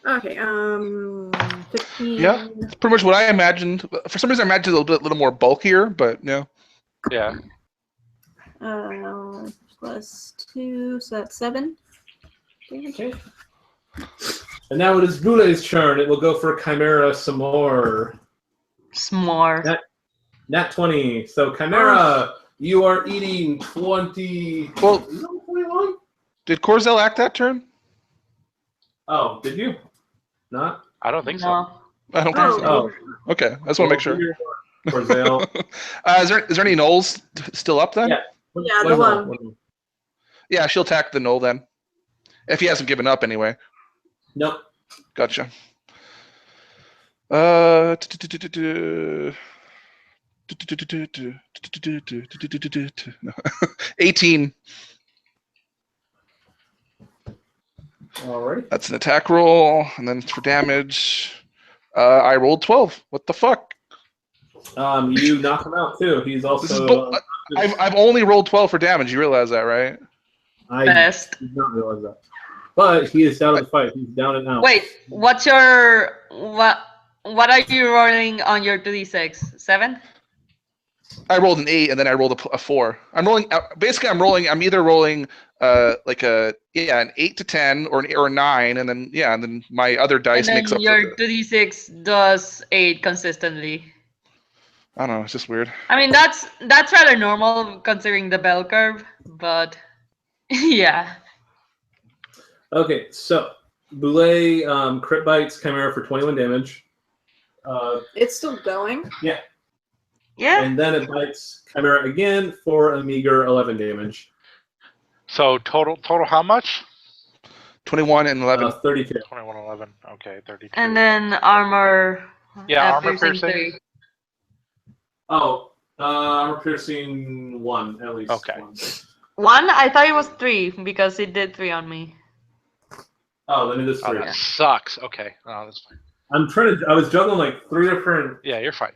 D: okay, 15.
E: Yeah, it's pretty much what I imagined. For some reason, I imagined it a little more bulkier, but no.
C: Yeah.
D: Plus 2, so that's 7.
A: Okay. And now it is Boulet's turn. It will go for Chimera some more.
B: S'more.
A: Nat 20. So Chimera, you are eating 20.
E: Well,
A: 21?
E: Did Corzel act that turn?
A: Oh, did you? Not?
C: I don't think so.
B: No.
E: I don't think so.
A: Oh.
E: Okay, I just want to make sure.
A: Corzel.
E: Is there any gnolls still up then?
A: Yeah.
D: Yeah, the one.
E: Yeah, she'll attack the gnoll then. If he hasn't given up anyway.
A: Nope.
E: Gotcha. 18.
A: Alright.
E: That's an attack roll, and then for damage, I rolled 12. What the fuck?
A: You knock him out too. He's also.
E: I've only rolled 12 for damage. You realize that, right?
A: I
B: Best.
A: did not realize that. But he is down in the fight. He's down and out.
B: Wait, what's your what are you rolling on your 2d6? 7?
E: I rolled an 8 and then I rolled a 4. I'm rolling. Basically, I'm either rolling like an 8 to 10 or a 9, and then my other dice
B: and
E: makes
B: then
E: up.
B: Your 2d6 does 8 consistently.
E: I don't know. It's just weird.
B: I mean, that's rather normal considering the bell curve, but yeah.
A: Okay, so Boulet crit bites Chimera for 21 damage.
D: It's still going?
A: Yeah.
B: Yeah.
A: And then it bites Chimera again for a meager 11 damage.
C: So total how much?
E: 21 and 11.
A: 32.
C: 21, 11. Okay, 32.
B: And then armor.
C: Yeah, armor piercing.
B: 3.
A: Oh, armor piercing 1 at least.
C: Okay.
B: 1? I thought it was 3 because it did 3 on me.
A: Oh, then it is 3.
C: Oh, that sucks. Okay. Oh, that's fine.
A: I was juggling like 3 different.
C: Yeah, you're fine.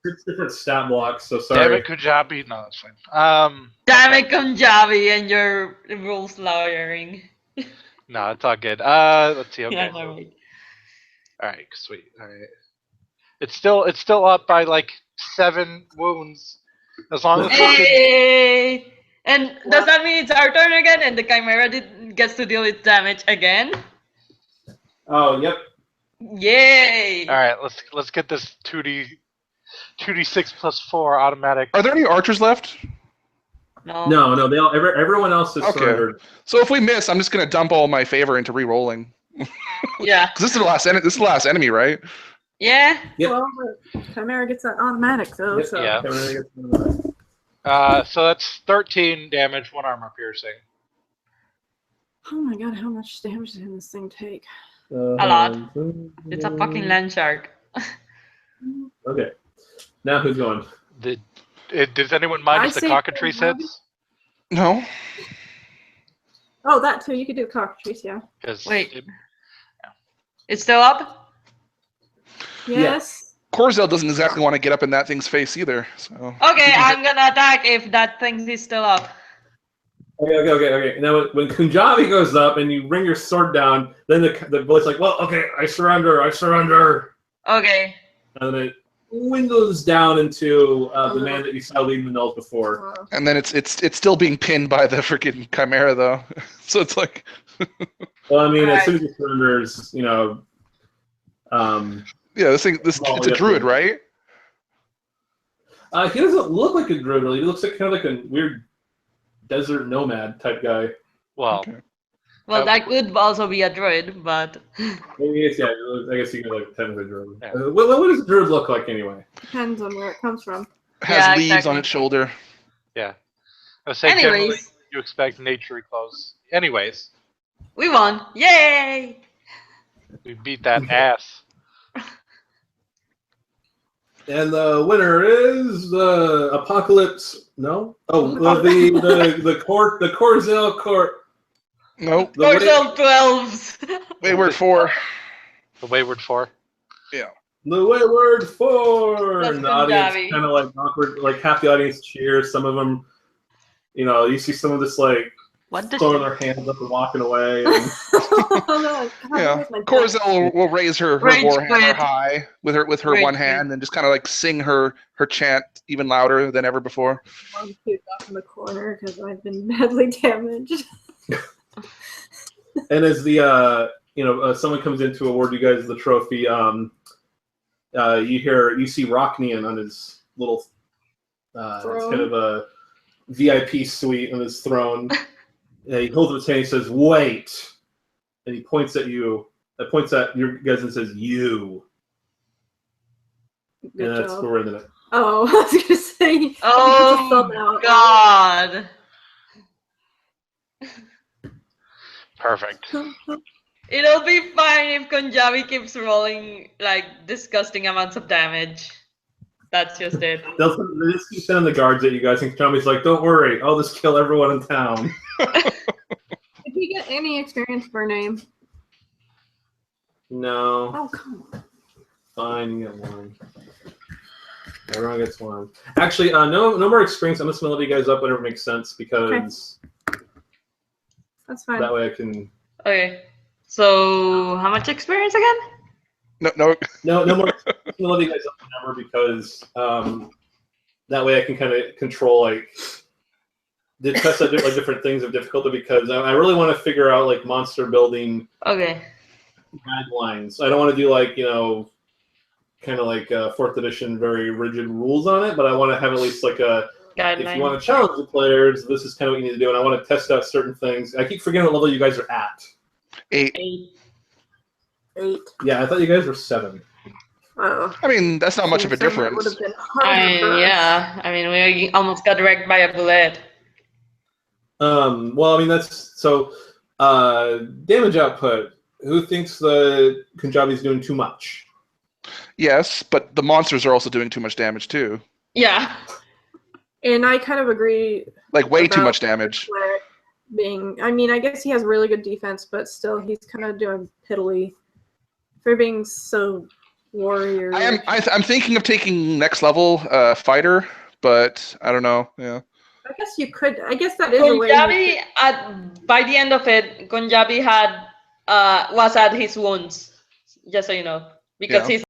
A: It's different stat blocks, so
C: Damn
A: sorry.
C: it, Kajabi. No, that's fine.
B: Damn it, Punjabi and your rules lawyering.
C: No, it's all good. Let's see. Okay.
B: Yeah, all right.
C: All right, sweet. All right. It's still up by like 7 wounds. As long as
B: Hey! And does that mean it's our turn again, and the Chimera gets to deal with damage again?
A: Oh, yep.
B: Yay!
C: All right, let's get this 2d6 plus 4 automatic.
E: Are there any archers left?
B: No.
A: No, everyone else is surrendered.
E: So if we miss, I'm just gonna dump all my favor into re-rolling.
B: Yeah.
E: Because this is the last enemy, right?
B: Yeah.
A: Yep.
D: Well, the Chimera gets that automatic though.
A: Yep.
D: So.
C: Yeah. So that's 13 damage, 1 armor piercing.
D: Oh my god, how much damage did this thing take?
B: A lot. It's a fucking land shark.
A: Okay. Now who's going?
C: Does anyone mind if the
D: say
C: cockatrice hits?
E: No.
D: Oh, that too. You could do cockatrice, yeah.
B: Wait. It's still up?
D: Yes.
E: Corzel doesn't exactly want to get up in that thing's face either. So.
B: Okay, I'm gonna attack if that thing is still up.
A: Okay. Now, when Punjabi goes up and you bring your sword down, then the bullet's like, well, okay, I surrender.
B: Okay.
A: And then it windows down into the man that you saw leading the nulls before.
E: And then it's still being pinned by the freaking Chimera though. So it's like.
A: Well, I mean, as soon as he surrenders, you know.
E: Yeah, it's a druid, right?
A: He doesn't look like a druid, really. He looks like kind of like a weird desert nomad type guy.
C: Well,
B: Well, that could also be a druid, but
A: Maybe I guess you could like technically druid. Yeah. What does a druid look like anyway?
D: Depends on where it comes from.
E: Has leaves on its shoulder.
C: yeah. I was saying generally
B: anyways,
C: you expect naturey clothes. Anyways,
B: we won! Yay!
C: we beat that ass.
A: And the winner is the Apocalypse. No. Oh, the Corzel Court.
E: Nope.
B: Corzel 12s.
E: Wayward 4.
C: The Wayward 4.
E: Yeah.
A: The Wayward 4.
B: That's
A: And the audience
B: Punjabi.
A: kind of like awkward. Like half the audience cheers. Some of them, you know, you see some of this like
B: What the
A: throwing their hands up and walking away. And,
E: Yeah. Corzel will raise her
B: Rage
E: warhammer
B: quit.
E: high with her
B: Rage
E: one
B: quit.
E: hand and just kind of like sing her chant even louder than ever before.
D: I'm too off in the corner because I've been badly damaged.
A: and as the someone comes in to award you guys the trophy, you see Rocknian on his little it's kind of a VIP suite on his throne. He holds up his hand and he says, "Wait," and he points at you. Points at your guys and says, "You."
D: Good
A: And that's
D: job.
A: where we're in it.
D: Oh, I was gonna say.
B: Oh God!
C: Perfect.
B: It'll be fine if Punjabi keeps rolling like disgusting amounts of damage. That's just it.
A: They'll just keep sending the guards at you guys, and Tommy's like, "Don't worry, I'll just kill everyone in town."
D: Did he get any experience for a name?
A: No,
D: Oh, come on.
A: fine, you get one. Everyone gets one. Actually, no more experience. I'm just gonna let you guys up whenever it makes sense because
D: That's fine.
A: that way I can.
B: Okay. So how much experience again?
E: No.
A: No more. I'm gonna let you guys up whenever because that way I can kind of control test out different things of difficulty because I really want to figure out like monster building
B: Okay.
A: guidelines. I don't want to do kind of like 4th edition, very rigid rules on it, but I want to have at least like a. If you
B: Guideline.
A: want to challenge the players, this is kind of what you need to do, and I want to test out certain things. I keep forgetting what level you guys are at.
E: 8.
D: 8.
A: Yeah, I thought you guys were 7.
D: Oh.
E: I mean, that's not much of a
D: Would
E: difference.
D: have been harder for us.
B: Yeah. I mean, we almost got wrecked by a bullet.
A: Well, I mean that's so. Damage output. Who thinks the Punjabi's doing too much?
E: Yes, but the monsters are also doing too much damage too.
B: Yeah.
D: And I kind of agree.
E: Like way too
D: About-
E: much damage.
D: Cleric I mean, I guess he has really good defense, but still, he's kind of doing piddly for being so warrior.
E: I'm thinking of taking next level fighter, but I don't know. Yeah.
D: I guess you could. I guess that is a way.
B: Punjabi, by the end of it, Punjabi had was at his wounds. Just so you know, because he's